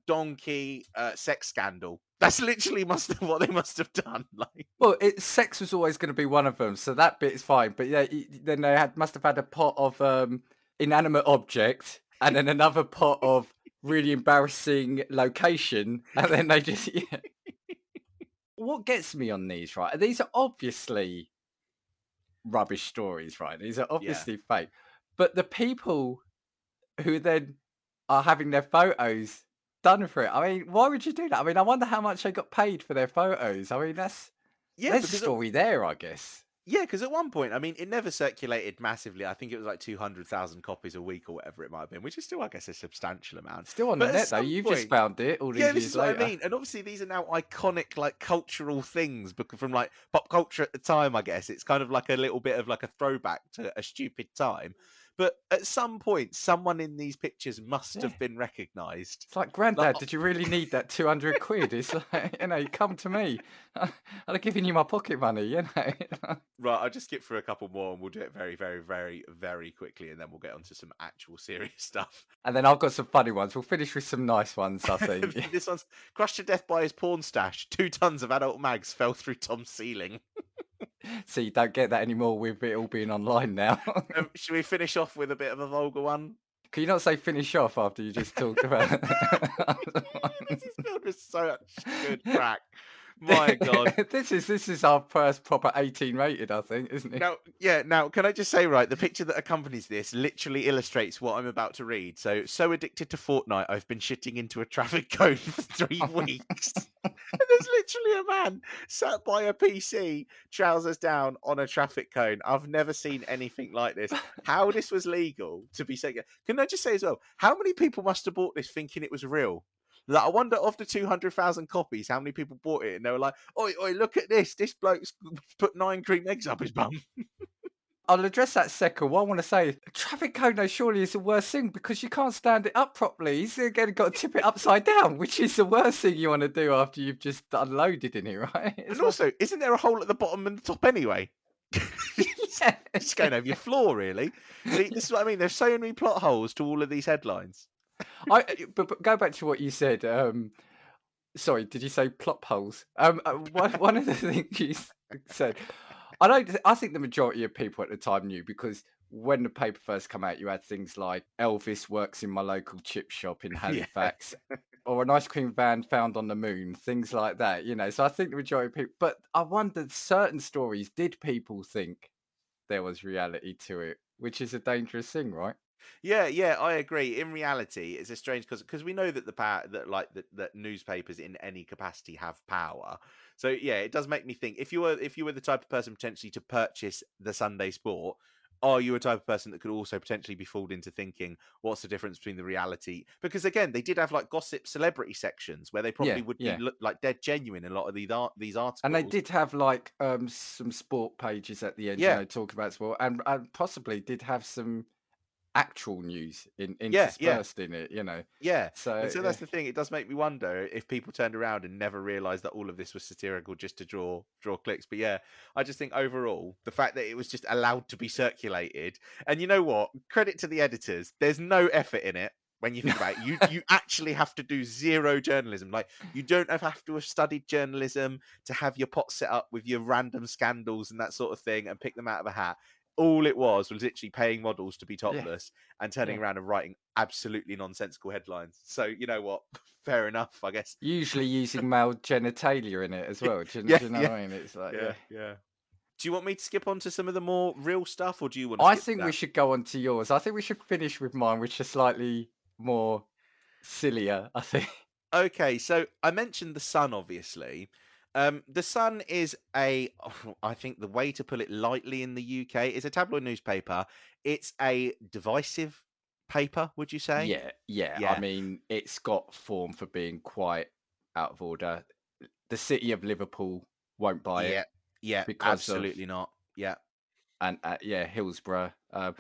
donkey, sex scandal. That's literally what they must have done. Like, Well, sex was always going to be one of them, so that bit is fine. But yeah, then they must have had a pot of inanimate object, and then another pot of really embarrassing location, and then they just. Yeah. What gets me on these, right? These are obviously rubbish stories, right? These are Yeah. obviously fake. But the people who then are having their photos done for it, I mean, why would you do that? I mean, I wonder how much they got paid for their photos. I mean, Yeah, there's a because story there, I guess. yeah, because at one point, I mean, it never circulated massively. I think it was like 200,000 copies a week or whatever it might have been, which is still, I guess, a substantial amount. Still on the But at net, though. some You've just point, found it all yeah, these this years is what I later. mean. And obviously, these are now iconic, like cultural things from like pop culture at the time, I guess. It's kind of like a little bit of like a throwback to a stupid time. But at some point, someone in these pictures must Yeah. have been recognized. It's like, Like, Granddad, did you really need that 200 quid? It's like, you come to me. I'd have given you my pocket money, right, I'll just skip through a couple more and we'll do it very, very, very, very quickly and then we'll get onto some actual serious stuff. And then I've got some funny ones. We'll finish with some nice ones, I think. This one's crushed to death by his porn stash. 2 tons of adult mags fell through Tom's ceiling. So you don't get that anymore with it all being online now. Should we finish off with a bit of a vulgar one? Can you not say finish off after you just talked about This is filled with so much good crack. My God. this is our first proper 18 rated, I think, isn't it? Now, can I just say, right, the picture that accompanies this literally illustrates what I'm about to read. So addicted to Fortnite, I've been shitting into a traffic cone for 3 weeks. And there's literally a man sat by a PC, trousers down on a traffic cone. I've never seen anything like this. How this was legal to be saying. Can I just say as well, how many people must have bought this thinking it was real? Like, I wonder of the 200,000 copies, how many people bought it and they were like, "Oi, oi, look at this! This bloke's put 9 cream eggs up his bum." I'll address that second. What I want to say is, a traffic cone, though, surely is the worst thing because you can't stand it up properly. He's again got to tip it upside down, which is the worst thing you want to do after you've just unloaded in it, right? And also, isn't there a hole at the bottom and the top anyway? Yeah. It's going over your floor, really. See, this is what I mean. There's so many plot holes to all of these headlines. But go back to what you said. Sorry, did you say plot holes? One of the things you said, I think the majority of people at the time knew because when the paper first came out, you had things like Elvis works in my local chip shop in Yeah. Halifax, or an ice cream van found on the moon, things like that. So I think the majority of people, but I wondered certain stories. Did people think there was reality to it, which is a dangerous thing, right? Yeah, I agree. In reality, it's a strange because we know that the power that newspapers in any capacity have power. So yeah, it does make me think if you were the type of person potentially to purchase the Sunday Sport, are you a type of person that could also potentially be fooled into thinking what's the difference between the reality? Because again, they did have like gossip celebrity sections where they Yeah, probably would be yeah. like dead genuine in a lot of these And they articles. did have like some sport pages at the end, Yeah, talking about sport, and possibly did have some actual news yeah. interspersed in it. Yeah, and So so yeah, that's the thing. It does make me wonder if people turned around and never realised that all of this was satirical just to draw clicks. But yeah, I just think overall the fact that it was just allowed to be circulated, and you know what? Credit to the editors. There's no effort in it when you think about it. You actually have to do zero journalism. Like you don't have to have studied journalism to have your pot set up with your random scandals and that sort of thing and pick them out of a hat. All it was literally paying models to be yeah, topless and turning yeah. around and writing absolutely nonsensical headlines. So you know what? Fair enough, I guess. Usually using male genitalia in it as well. Yeah, Do you know yeah, what I mean? It's like yeah, yeah. yeah. Do you want me to skip on to some of the more real stuff, or do you want to I skip to think we that? should go on to yours. I think we should finish with mine, which is slightly more sillier. I think. Okay, so I mentioned the Sun, obviously. The Sun is I think the way to put it lightly in the UK is a tabloid newspaper. It's a divisive paper, would you say? Yeah, yeah. I Yeah, mean, it's got form for being quite out of order. The city of Liverpool won't buy it yeah, yeah. because of Absolutely not. Yeah, and yeah, Hillsborough,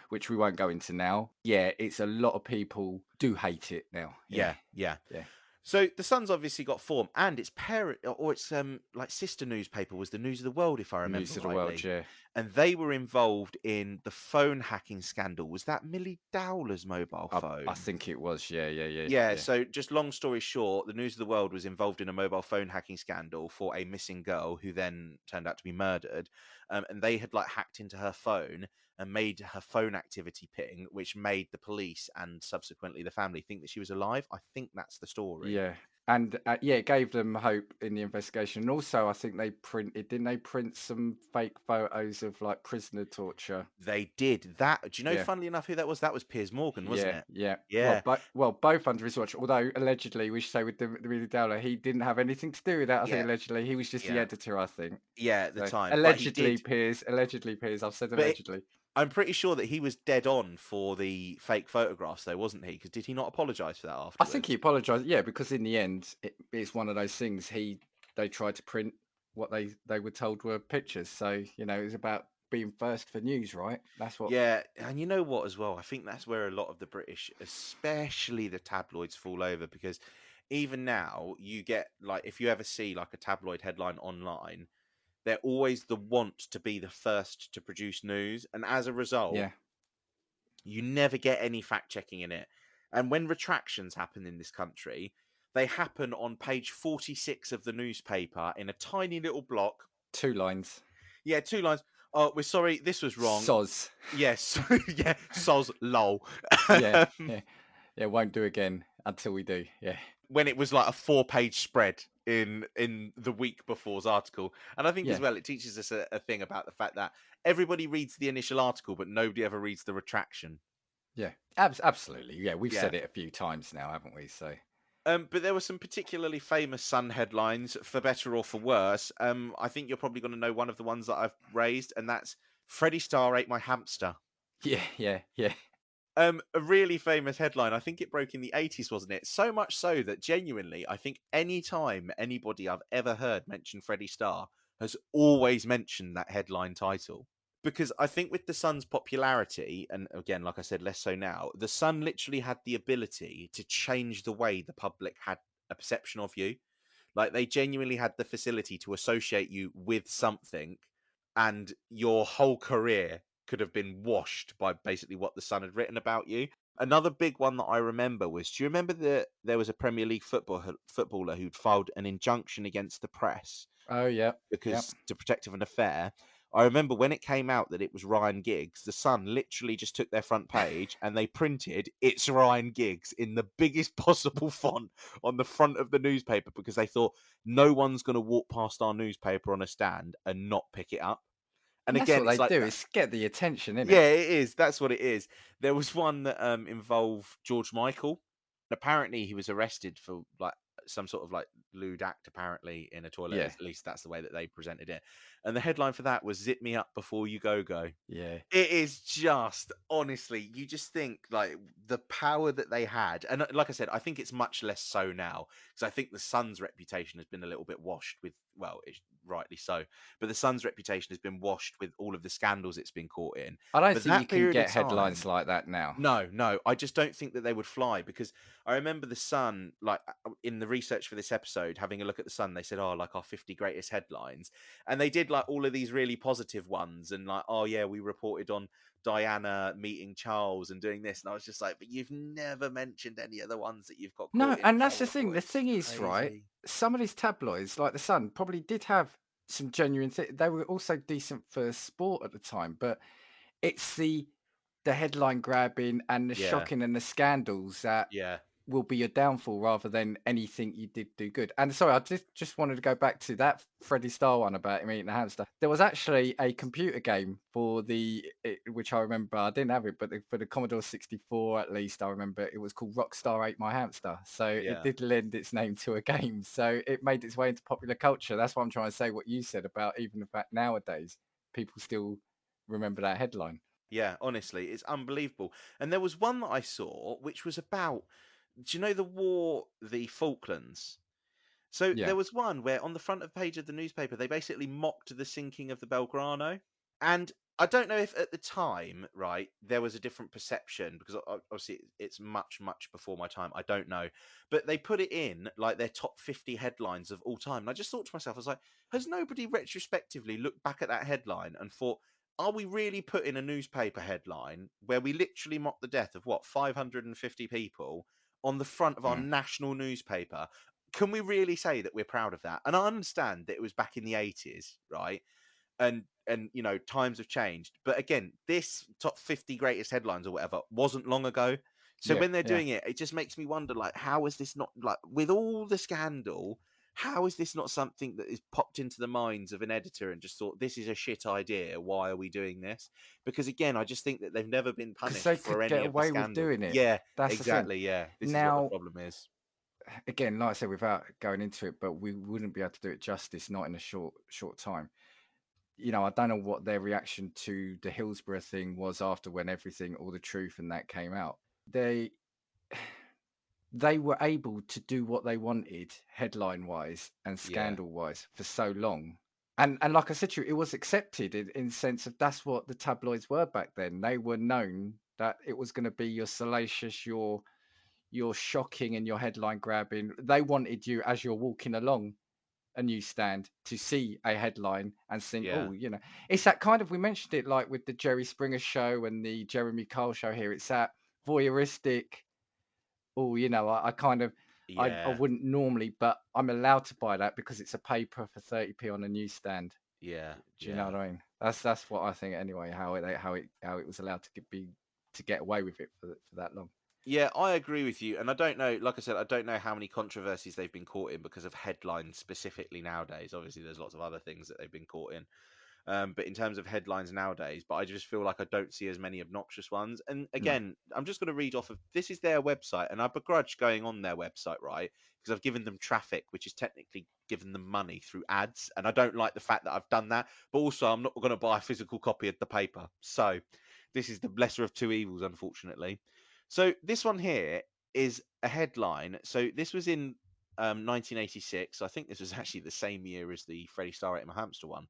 which we won't go into now. Yeah, it's a lot of people do hate it now. Yeah, yeah. yeah. So the Sun's obviously got form, and its parent or its like sister newspaper was the News of the World, if I remember News of the world. rightly, Yeah, and they were involved in the phone hacking scandal. Was that Millie Dowler's mobile I phone? think it was. Yeah, yeah, yeah, Yeah. yeah, So just long story short, the News of the World was involved in a mobile phone hacking scandal for a missing girl who then turned out to be murdered, and they had like hacked into her phone and made her phone activity ping, which made the police and subsequently the family think that she was alive. I think that's the story. yeah. And yeah, it gave them hope in the investigation. And also, I think didn't they print some fake photos of like prisoner torture? They did that. Do you know, Yeah, funnily enough, who that was? That was Piers Morgan, wasn't yeah, it? yeah. Yeah, Well, both under his watch. Although allegedly, we should say with the Reader Dowler, he didn't have anything to do with that. I think yeah, allegedly he was just the yeah, editor. I think yeah, at the so. time. But he Allegedly, did. Piers. Allegedly, Piers. I've said But allegedly. I'm pretty sure that he was dead on for the fake photographs, though, wasn't he? Because did he not apologise for that I think he afterwards? apologised. Yeah, because in the end, it's one of those things. They tried to print what they were told were pictures. So it was about being first for news, right? That's what. Yeah, and you know what as well? I think that's where a lot of the British, especially the tabloids, fall over because even now you get like if you ever see like a tabloid headline online, they're always the want to be the first to produce news, and as a result, Yeah, you never get any fact checking in it. And when retractions happen in this country, they happen on page 46 of the newspaper in a tiny little block. 2 lines. Yeah, two lines. Oh, we're sorry, this was wrong. Soz. Yes, yeah, soz lol. Yeah, yeah, yeah. Won't do again until we do. Yeah, When it was like a 4-page spread in the week before's article, and I think as yeah, well it teaches us a thing about the fact that everybody reads the initial article, but nobody ever reads the retraction. yeah. Absolutely. Yeah, we've Yeah. said it a few times now, haven't we? So But there were some particularly famous Sun headlines, for better or for worse. I think you're probably going to know one of the ones that I've raised, and that's Freddie Starr ate my hamster. yeah, yeah, yeah. A really famous headline. I think it broke in the 80s, wasn't it? So much so that genuinely, I think any time anybody I've ever heard mention Freddie Starr has always mentioned that headline title. Because I think with the Sun's popularity, and again, like I said, less so now, the Sun literally had the ability to change the way the public had a perception of you. Like they genuinely had the facility to associate you with something, and your whole career could have been washed by basically what the Sun had written about you. Another big one that I remember was, do you remember that there was a Premier League footballer who'd filed an injunction against the press Oh, yeah, yeah. because to protect of an affair? I remember when it came out that it was Ryan Giggs, the Sun literally just took their front page and they printed "It's Ryan Giggs" in the biggest possible font on the front of the newspaper because they thought no one's going to walk past our newspaper on a stand and not pick it up. And And that's again, what they it's like do that. is get the attention, innit? Yeah, it is. That's what it is. There was one that involved George Michael. Apparently, he was arrested for like some sort of like lewd act, apparently in a toilet. Yeah, At least that's the way that they presented it. And the headline for that was "Zip me up before you go go." yeah. It is just honestly, you just think like the power that they had, and like I said, I think it's much less so now because I think the Sun's reputation has been a little bit washed with, well, it's rightly so, but the Sun's reputation has been washed with all of the scandals it's been caught in. I don't But think you that can period of get headlines time, like that now. no, no, I just don't think that they would fly because I remember the Sun, like in the research for this episode, having a look at the Sun, they said, "Oh, like our 50 greatest headlines," and they did like all of these really positive ones, and like, "Oh yeah, we reported on Diana meeting Charles and doing this," and I was just like, "But you've never mentioned any of the ones that you've got No, caught in and that's the trouble thing. for." The It's thing is, right? crazy. Some of these tabloids, like the Sun, probably did have some genuine. They were also decent for sport at the time, but it's the headline grabbing and the Yeah, shocking and the scandals that yeah, will be your downfall rather than anything you did do good. And sorry, I just wanted to go back to that Freddie Starr one about him eating a hamster. There was actually a computer game for which I remember. I didn't have it, but for the Commodore 64 at least, I remember it was called Rockstar Ate My Hamster. So it yeah. did lend its name to a game. So it made its way into popular culture. That's what I'm trying to say. What you said about even the fact nowadays people still remember that headline. Yeah, honestly, it's unbelievable. And there was one that I saw which was about, do you know the war, the Falklands? So Yeah. there was one where on the front of page of the newspaper they basically mocked the sinking of the Belgrano. And I don't know if at the time, right, there was a different perception because obviously it's much, much before my time. I don't know. But they put it in like their top 50 headlines of all time. And I just thought to myself, I was like, has nobody retrospectively looked back at that headline and thought, are we really putting a newspaper headline where we literally mock the death of what, 550 people on the front of our Mm. national newspaper? Can we really say that we're proud of that? And I understand that it was back in the 80s, right? And you know, times have changed. But again, this top 50 greatest headlines or whatever wasn't long ago. So Yeah, when they're yeah. doing it, it just makes me wonder, like, how is this not, like, with all the scandal, how is this not something that is popped into the minds of an editor and just thought, this is a shit idea. Why are we doing this? Because again, I just think that they've never been Because punished they for could any get of the away with scandal. doing it. Yeah, That's the thing. exactly. Yeah, this is what the Now, problem is. again, like I said, without going into it, but we wouldn't be able to do it justice, not in a short time. I don't know what their reaction to the Hillsborough thing was after when everything, all the truth and that came out. They they were able to do what they wanted headline wise and Yeah, scandal wise for so long. And like I said to you, it was accepted in the sense of that's what the tabloids were back then. They were known that it was going to be your salacious, your shocking and your headline grabbing. They wanted you as you're walking along a newsstand to see a headline and think, yeah, oh, it's that kind of, we mentioned it like with the Jerry Springer show and the Jeremy Kyle show here. It's that voyeuristic, oh, I kind of, I yeah, wouldn't normally, but I'm allowed to buy that because it's a paper for 30p on a newsstand. yeah, Do you know yeah. what I mean? That's what I think anyway. How it was allowed to get away with it for that long. Yeah, I agree with you. And I don't know, like I said, I don't know how many controversies they've been caught in because of headlines specifically nowadays. Obviously, there's lots of other things that they've been caught in. But in terms of headlines nowadays, but I just feel like I don't see as many obnoxious ones. And No, again, I'm just going to read off of this is their website, and I begrudge going on their website, right? Because I've given them traffic, which is technically given them money through ads, and I don't like the fact that I've done that. But also, I'm not going to buy a physical copy of the paper. So this is the lesser of two evils, unfortunately. So this one here is a headline. So this was in 1986. I think this was actually the same year as the Freddie Starr Ate My Hamster one,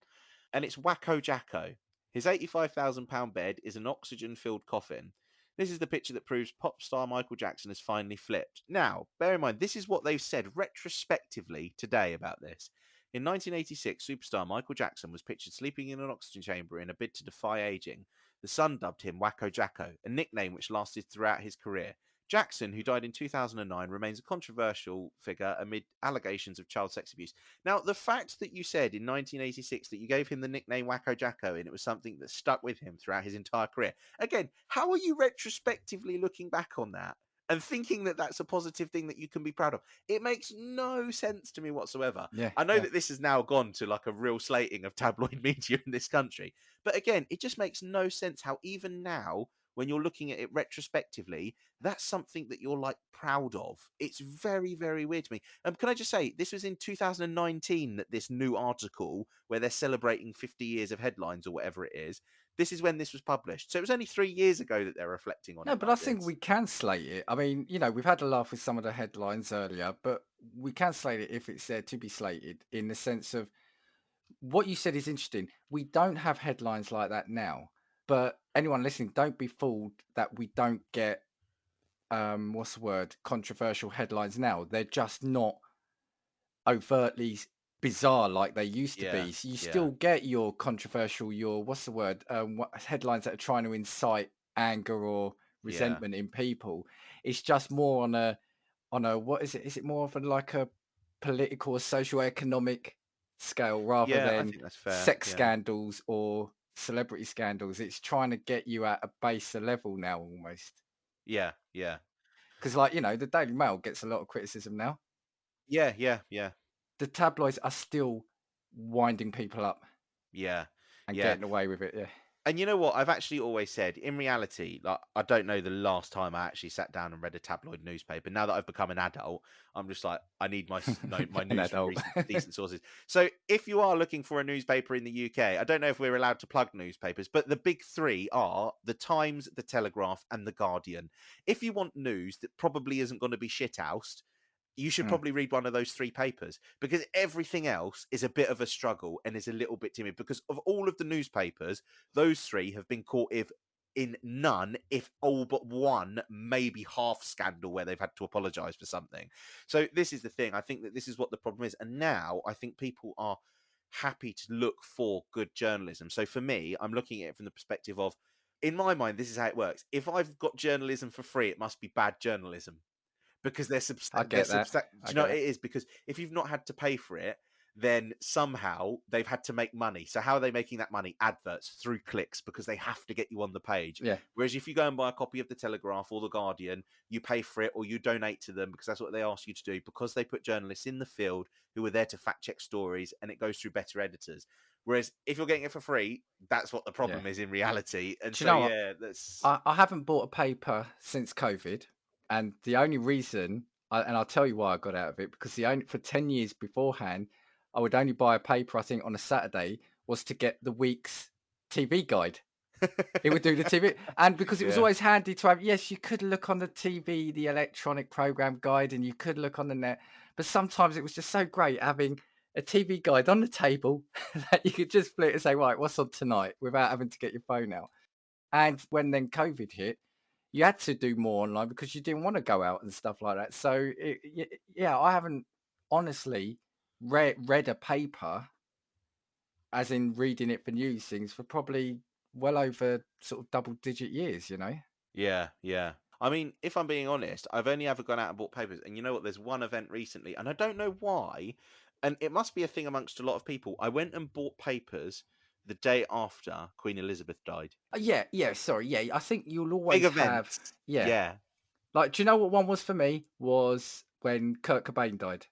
and it's Wacko Jacko. His £85,000 bed is an oxygen filled coffin. This is the picture that proves pop star Michael Jackson has finally flipped. Now, bear in mind, this is what they've said retrospectively today about this. In 1986, superstar Michael Jackson was pictured sleeping in an oxygen chamber in a bid to defy aging. The Sun dubbed him Wacko Jacko, a nickname which lasted throughout his career. Jackson, who died in 2009, remains a controversial figure amid allegations of child sex abuse. Now, the fact that you said in 1986 that you gave him the nickname Wacko Jacko and it was something that stuck with him throughout his entire career, again, how are you retrospectively looking back on that and thinking that that's a positive thing that you can be proud of? It makes no sense to me whatsoever. yeah, I know yeah. that this has now gone to like a real slating of tabloid media in this country, but again, it just makes no sense how even now, when you're looking at it retrospectively, that's something that you're like proud of. It's very, very weird to me. Can I just say, this was in 2019 that this new article where they're celebrating 50 years of headlines or whatever it is, this is when this was published. So it was only 3 years ago that they're reflecting on No, it but I like think this. we can slate it. I mean, we've had a laugh with some of the headlines earlier, but we can slate it if it's there to be slated in the sense of what you said is interesting. We don't have headlines like that now, but anyone listening, don't be fooled that we don't get what's the word, controversial headlines now. They're just not overtly bizarre like they used to Yeah, be. So you yeah, still get your controversial, your what's the word, headlines that are trying to incite anger or yeah. resentment in people. It's just more on a what is it? Is it more of like a political or socio-economic scale rather Yeah, I than think that's fair. sex Yeah. scandals or celebrity scandals? It's trying to get you at a baser level now almost. Yeah, yeah. Because like, the Daily Mail gets a lot of criticism now. Yeah, yeah, yeah. The tabloids are still winding people up Yeah. and Yeah. getting away with it. Yeah. And you know what? I've actually always said, in reality, like I don't know the last time I actually sat down and read a tabloid newspaper. Now that I've become an adult, I'm just like, I need my An news from adult. decent sources. So if you are looking for a newspaper in the UK, I don't know if we're allowed to plug newspapers, but the big three are the Times, the Telegraph, and the Guardian. If you want news that probably isn't going to be shithoused, you should Mm. probably read one of those three papers, because everything else is a bit of a struggle and is a little bit timid. Because of all of the newspapers, those three have been caught in none, if all but one, maybe half scandal where they've had to apologize for something. So this is the thing. I think that this is what the problem is. And now I think people are happy to look for good journalism. So for me, I'm looking at it from the perspective of, in my mind, this is how it works. If I've got journalism for free, it must be bad journalism, because I they're get that. substan. Do I you know get what that. it is? Because if you've not had to pay for it, then somehow they've had to make money. So how are they making that money? Adverts through clicks, because they have to get you on the page. Yeah. Whereas if you go and buy a copy of the Telegraph or the Guardian, you pay for it or you donate to them because that's what they ask you to do, because they put journalists in the field who are there to fact check stories, and it goes through better editors. Whereas if you're getting it for free, that's what the Yeah. problem is in reality. And Do you so, know what? yeah, that's I haven't bought a paper since COVID, and the only reason, and I'll tell you why I got out of it, because the only for 10 years beforehand, I would only buy a paper, I think, on a Saturday, was to get the week's TV guide. It would do the TV, and because it was yeah, always handy to have. Yes, you could look on the TV, the electronic program guide, and you could look on the net, but sometimes it was just so great having a TV guide on the table that you could just flip and say, right, what's on tonight, without having to get your phone out. And when then COVID hit, you had to do more online because you didn't want to go out and stuff like that. So yeah, I haven't honestly read a paper, as in reading it for news things, for probably well over sort of double digit years. yeah, yeah. I mean, if I'm being honest, I've only ever gone out and bought papers. And you know what? There's one event recently, and I don't know why, and it must be a thing amongst a lot of people. I went and bought papers the day after Queen Elizabeth died. Yeah, yeah. Sorry, yeah. I think you'll Big always have, events. yeah. Yeah, Like, do you know what one was for me? Was when Kurt Cobain died.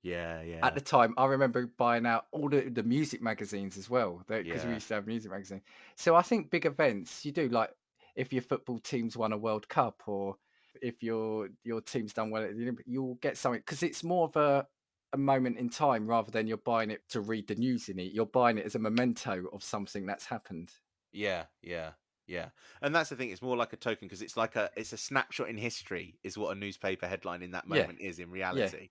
yeah, At yeah, the time, I remember buying out all the music magazines as well, because we yeah, used to have music magazine. So I think big events you do, like if your football team's won a World Cup, or if your team's done well at the Olympics, you'll get something, because it's more of a moment in time rather than you're buying it to read the news in it. You're buying it as a memento of something that's happened. yeah, yeah, yeah. And that's the thing. It's more like a token, because it's a snapshot in history, is what a newspaper headline in that Yeah, moment is in yeah, reality.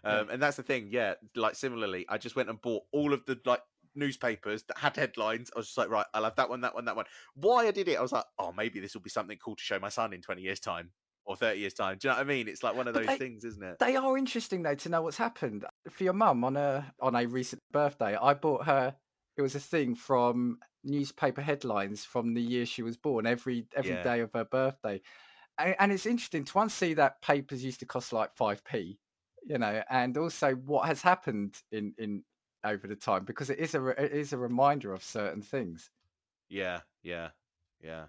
yeah. And that's the thing. Yeah, like similarly, I just went and bought all of the like newspapers that had headlines. I was just like, right, I'll have that one, that one, that one. Why I did it, I was like, oh, maybe this will be something cool to show my son in 20 years' time or 30 years' time. Do you know what I mean? It's like one of But those things, isn't it? they are interesting though to know what's happened. For your mum on a recent birthday, I bought her. It was a thing from newspaper headlines from the year she was born. Every Yeah, day of her birthday, and it's interesting to see that papers used to cost like 5p, and also what has happened in over the time, because it is a reminder of certain things. yeah, yeah, yeah.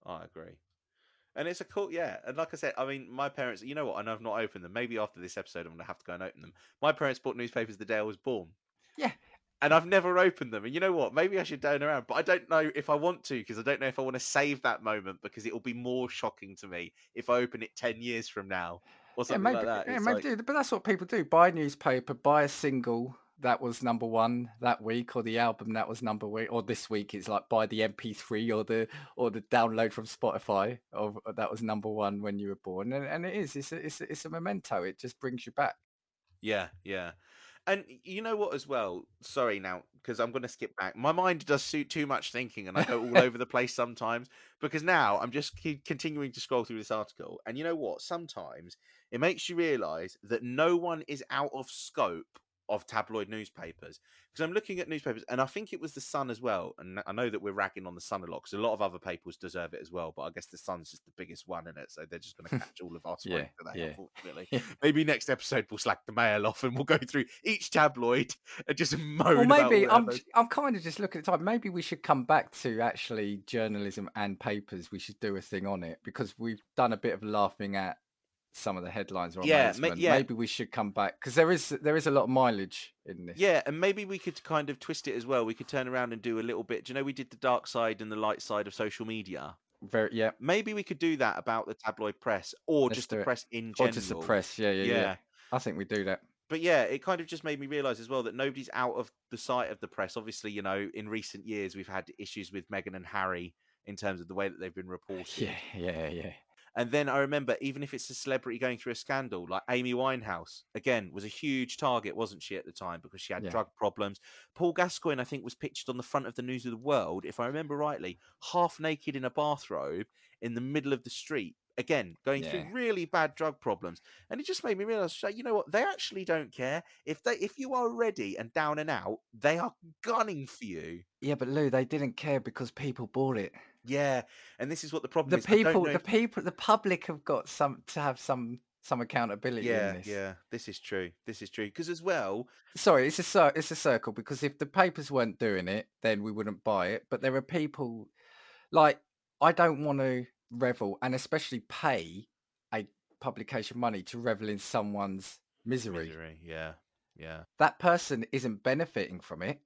I agree. And it's a cool, yeah. And like I said, I mean, my parents, you know what? And I've not opened them. Maybe after this episode, I'm gonna have to go and open them. My parents bought newspapers the day I was born, Yeah, and I've never opened them. And you know what? Maybe I should turn around, but I don't know if I want to, because I don't know if I want to save that moment, because it will be more shocking to me if I open it 10 years from now or yeah, something like maybe, that. yeah, It's maybe like, do. But that's what people do: buy a newspaper, buy a single that was number one that week, or the album that was number week, or this week it's like buy the MP3 or the download from Spotify of that was number one when you were born, and it's a memento. It just brings you back. yeah, yeah. And you know what, as well? Sorry now, because I'm going to skip back. My mind does suit too much thinking, and I go all over the place sometimes. Because now I'm just continuing to scroll through this article, and you know what? Sometimes it makes you realise that no one is out of scope of tabloid newspapers. Because I'm looking at newspapers, and I think it was the Sun as well. And I know that we're ragging on the Sun a lot, because a lot of other papers deserve it as well. But I guess the Sun's just the biggest one in it, so they're just going to catch all of our smoke Yeah, today, yeah, unfortunately. yeah. Maybe next episode we'll slack the mail off and we'll go through each tabloid and just Well, moan about all maybe it has. I'm kind of just looking at the time. Maybe we should come back to actually journalism and papers. We should do a thing on it, because we've done a bit of laughing at some of the headlines or Yeah, amazement. yeah, Maybe we should come back, because there is a lot of mileage in this. yeah, and maybe we could kind of twist it as well. We could turn around and do a little bit. Do you know we did the dark side and the light side of social media? Very, yeah. Maybe we could do that about the tabloid press or Let's just the do it. press in Or just general. suppress. Yeah, yeah, yeah. Yeah. I think we do that. But yeah, it kind of just made me realize as well that nobody's out of the sight of the press. Obviously, in recent years we've had issues with Meghan and Harry in terms of the way that they've been Yeah, reported. yeah, yeah, And then I remember, even if it's a celebrity going through a scandal, like Amy Winehouse, again, was a huge target, wasn't she, at the time, because she had yeah, drug problems. Paul Gascoigne, I think, was pictured on the front of the News of the World, if I remember rightly, half naked in a bathrobe in the middle of the street. Again, going through yeah. really bad drug problems. And it just made me realize, so, you know what? They actually don't care. If you are ready and down and out, they are gunning for you. Yeah, but Lou, they didn't care because people bought it. Yeah. And this is what the problem The is. I don't people, know the if people, the public have got some to have some. some accountability in Yeah, this. yeah. This is true. This is true. Because as well, Sorry, it's a circle, because if the papers weren't doing it, then we wouldn't buy it. But there are people like, I don't want to revel and especially pay a publication money to revel in someone's misery. misery. Yeah, yeah, That person isn't benefiting from it.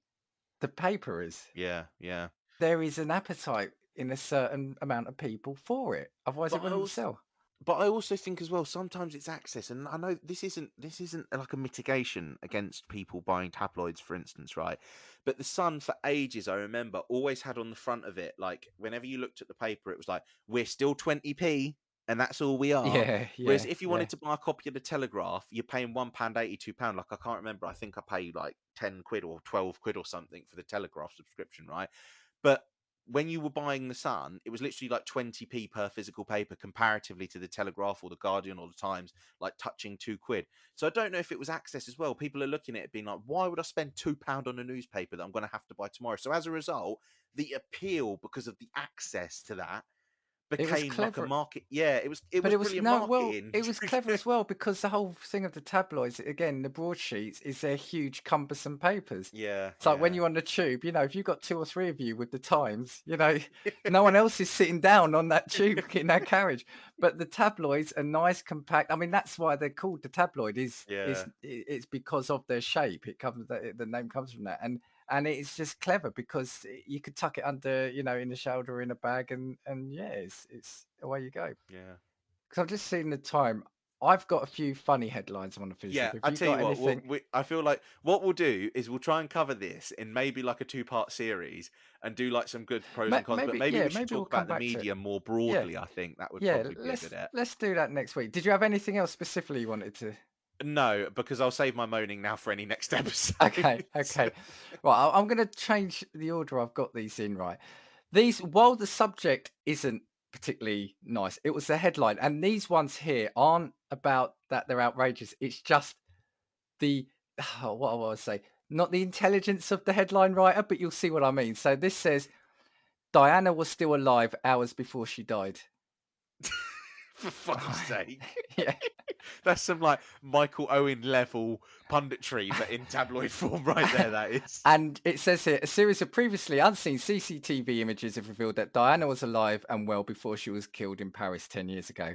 The paper is. yeah, yeah. There is an appetite in a certain amount of people for it. Otherwise, But it I wouldn't also, sell. but I also think as well, sometimes it's access, and I know this isn't like a mitigation against people buying tabloids, for instance, right? But the Sun, for ages, I remember, always had on the front of it, like whenever you looked at the paper, it was like, "We're still 20p, and that's all we are." Yeah, Whereas yeah, if you yeah. wanted to buy a copy of the Telegraph, you're paying £1.80, £2. Like I can't remember, I think I paid like 10 quid or 12 quid or something for the Telegraph subscription, right? But when you were buying the Sun, it was literally like 20p per physical paper, comparatively to the Telegraph or the Guardian or the Times, like touching 2 quid. So I don't know if it was access as well. People are looking at it being like, why would I spend £2 on a newspaper that I'm going to have to buy tomorrow? So as a result, the appeal, because of the access to that, It was became like a clever. market. Yeah, it But was it was brilliant no, well, marketing. it was clever as well, because the whole thing of the tabloids, again, the broadsheets, is they're huge, cumbersome papers. Yeah, It's like when yeah, you're on the tube, if you've got two or three of you with the Times, no one else is sitting down on that tube in that carriage. But the tabloids are nice, compact. I mean, that's why they're called the tabloid. yeah, It's because of their shape. It comes the name comes from that, and it's just clever because you could tuck it under, in the shoulder or in a bag, and yeah, it's away you go. yeah. Because I've just seen the time. I've got a few funny headlines I want to finish Yeah, with. Have I you tell you got what. anything? I feel like what we'll do is we'll try and cover this in maybe like a two-part series and do like some good pros and cons. But Maybe, maybe yeah, we should maybe we'll talk come about the back to it. media more Yeah, broadly. I think that would yeah. probably be a good at. Let's do that next week. Did you have anything else specifically you wanted to? No, because I'll save my moaning now for any next episode. Okay, okay. Well, I'm going to change the order I've got these in. Right. These, while the subject isn't particularly nice, it was the headline, and these ones here aren't about that they're outrageous. It's just the what I want to say, not the intelligence of the headline writer, but you'll see what I mean. So this says Diana was still alive hours before she died. For fuck's sake. Yeah. That's some like Michael Owen level punditry, but in tabloid form right there, that is. And it says here, a series of previously unseen CCTV images have revealed that Diana was alive and well before she was killed in Paris 10 years ago.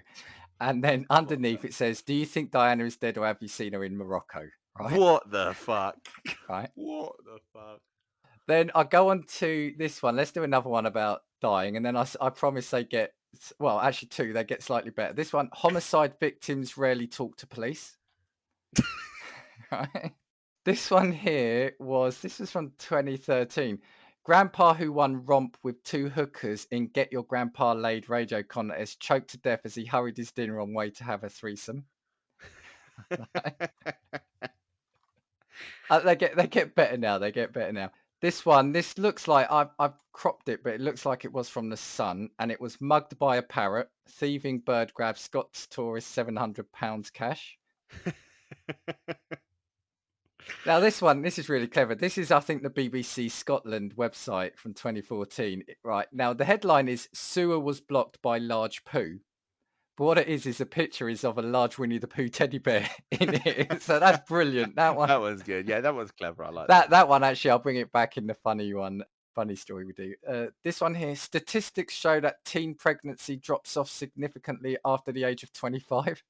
And then What underneath the, it says, do you think Diana is dead, or have you seen her in Morocco? Right. what the fuck? Right. What the fuck? Then I go on to this one. Let's do another one about dying. And then I promise they get, well, actually two, they get slightly better. This one, homicide victims rarely talk to police. Right. This one here this was from 2013. Grandpa who won romp with two hookers in Get Your Grandpa Laid radio contest choked to death as he hurried his dinner on way to have a threesome. They get better now. They get better now. This one, this looks like I've cropped it, but it looks like it was from the Sun, and it was mugged by a parrot. Thieving bird grabs Scots tourist £700 cash. Now, this is really clever. This is, I think, the BBC Scotland website from 2014. Right. Now, the headline is Sewer was blocked by large poo. But what it is a picture is of a large Winnie the Pooh teddy bear in it. So that's brilliant. That one. That one's good. Yeah, that one's clever. I like That one, actually, I'll bring it back in the funny one. Funny story we do. This one here, statistics show that teen pregnancy drops off significantly after the age of 25.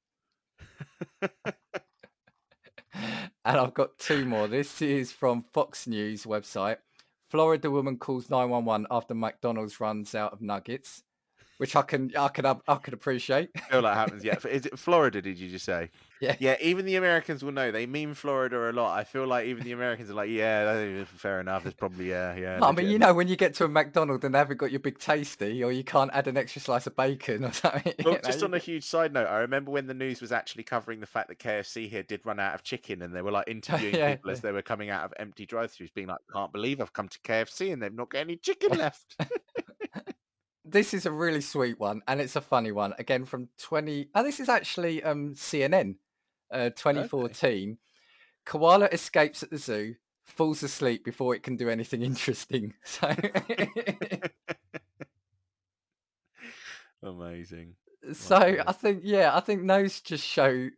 And I've got two more. This is from Fox News website. Florida woman calls 911 after McDonald's runs out of nuggets, which I could appreciate. feel like happens. Yeah, is it Florida? Did you just say? Yeah. Yeah, even the Americans will know. They mean Florida a lot. I feel like even the Americans are like, yeah, that's fair enough. It's probably yeah. I mean, Legitimate. when you get to a McDonald's and they haven't got your big tasty, or you can't add an extra slice of bacon or something. Well, just on a huge side note, I remember when the news was actually covering the fact that KFC here did run out of chicken, and they were like interviewing yeah, people as they were coming out of empty drive-throughs, being like, "Can't believe I've come to KFC and they've not got any chicken left." This is a really sweet one, and it's a funny one. Again, from 20. Oh, this is actually CNN, Okay. 2014. Koala escapes at the zoo, falls asleep before it can do anything interesting. So, Amazing. So God. I think those just show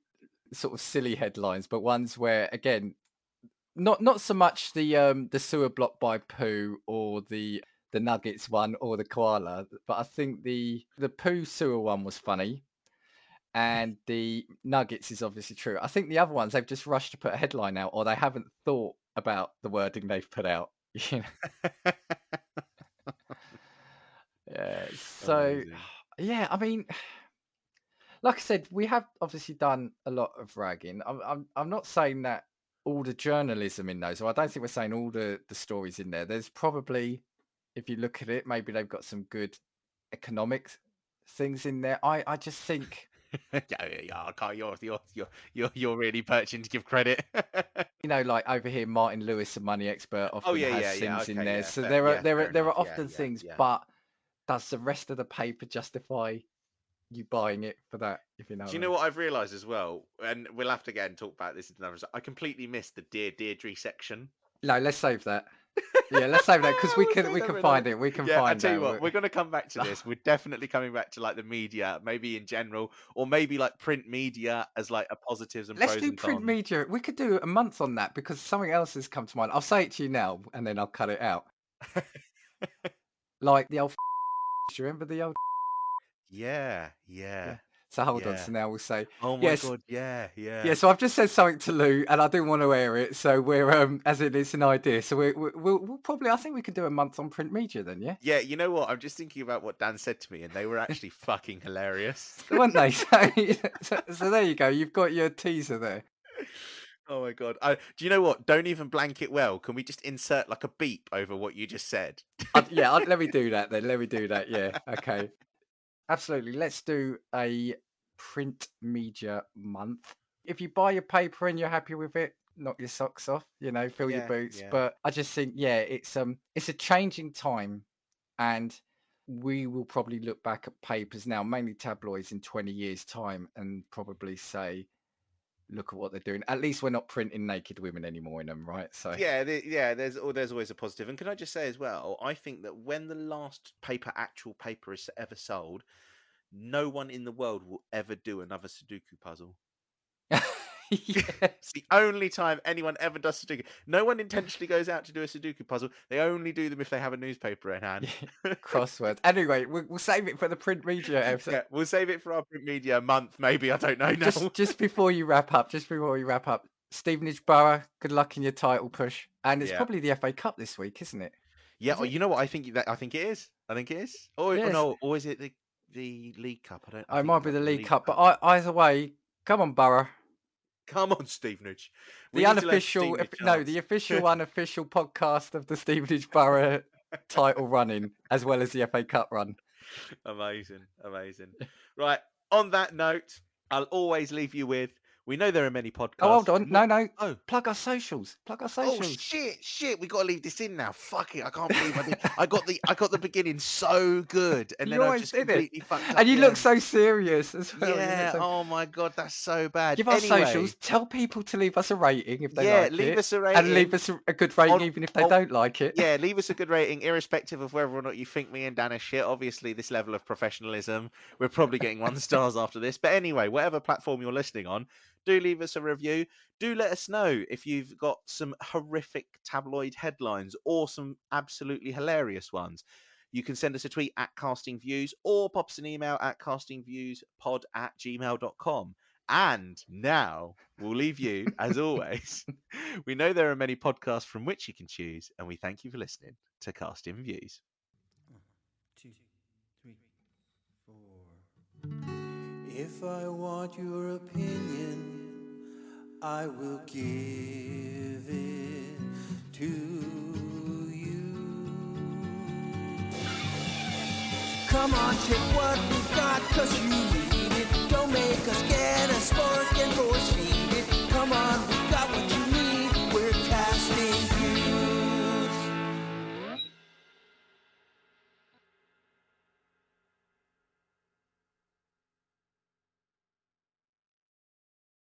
sort of silly headlines, but ones where again, not so much the sewer block by poo or the nuggets one or the koala, but I think the poo sewer one was funny. And the nuggets is obviously true. I think the other ones they've just rushed to put a headline out, or they haven't thought about the wording they've put out. You know? Yeah. So, Amazing. yeah, I mean, like I said, we have obviously done a lot of ragging. I'm not saying that all the journalism in those, or I don't think we're saying all the stories in there. There's probably, if you look at it, maybe they've got some good economics things in there. I just think, Yeah, I can't. You're really perching to give credit. you know, like over here, Martin Lewis, a money expert, Oh often yeah, has yeah, yeah. things in Okay, there. yeah, So fair, yeah, fair there enough. are Yeah, often yeah, things, yeah. but does the rest of the paper justify you buying it for that? If you know Do what you I know mean? what I've realised as well? And we'll have to again talk about this in another. I completely missed the Dear Deirdre section. No, let's save that. Yeah, let's save that because We'll save we that can for another. find it. We can Yeah, I find tell you out. what, we're going to come back to this. We're definitely coming back to like the media, maybe in general, or maybe like print media as like a positives and Let's pros do and print cons. media. We could do a month on that because something else has come to mind. I'll say it to you now and then I'll cut it out. Like the old. Do you remember the old? Yeah, yeah, Yeah. So hold on. yeah. So now we'll say Oh my yes. God, yeah, Yeah. yeah. So I've just said something to Lou and I didn't want to air it. So we're as it is an idea. So we'll probably I think we could do a month on print media then. Yeah. Yeah, you know what? I'm just thinking about what Dan said to me, and they were actually fucking hilarious. Weren't they? So there you go. You've got your teaser there. Oh my God. Do you know what? Don't even blank it well. Can we just insert like a beep over what you just said? Let me do that then. Let me do that. Yeah. Okay. Absolutely. Let's do a print media month. If you buy your paper and you're happy with it, knock your socks off, you know, fill your Yeah, boots. yeah. But I just think, yeah, it's a changing time and we will probably look back at papers now, mainly tabloids in 20 years' time and probably say, look at what they're doing. At least we're not printing naked women anymore in them, right? So Yeah, yeah, there's always a positive. And can I just say as well, I think that when the last actual paper is ever sold, no one in the world will ever do another Sudoku puzzle. yeah. It's the only time anyone ever does Sudoku. No one intentionally goes out to do a Sudoku puzzle. They only do them if they have a newspaper in hand. Crossword. Anyway, we'll save it for the print media episode. Yeah, we'll save it for our print media month, maybe. I don't know now. Just before you wrap up, Stevenage Borough, good luck in your title push. And it's Yeah. probably the FA Cup this week, isn't it? Yeah, Is oh, it? you know what? I think it is. I think it is. Or Yes. no, or is it the League Cup? I Oh, it think might it be might the be the League League Cup, but Cup. either way, come on, Borough. Come on, Stevenage. We The need to learn unofficial, Stevenage no, chants. the official, unofficial podcast of the Stevenage Borough title running, as well as the FA Cup run. Amazing, amazing. Right. On that note, I'll always leave you with. We know there are many podcasts. Oh, hold on. No. Oh. Plug our socials. Oh shit! We gotta leave this in now. Fuck it! I can't believe I did. I got the beginning so good, and You then I've always just did it. completely fucked up And you the look end. so serious as well. You look Yeah. so... Oh my God, that's so bad. Give our Anyway, socials. Tell people to leave us a rating if they yeah, like leave it. us a And leave rating. us a good rating even if they don't like it. Yeah, leave us a good rating, irrespective of whether or not you think me and Dan are shit. Obviously, this level of professionalism, we're probably getting 1 stars after this. But anyway, whatever platform you're listening on, do leave us a review. Do let us know if you've got some horrific tabloid headlines or some absolutely hilarious ones. You can send us a tweet at castingviews or pop us an email at castingviewspod@gmail.com. And now we'll leave you, as always. We know there are many podcasts from which you can choose, and we thank you for listening to Casting Views. 1, 2, 3, 4. If I want your opinion, I will give it to you. Come on, take what we've got, 'cause you need it. Don't make us get a spark and force feed it. Come on, we've got what you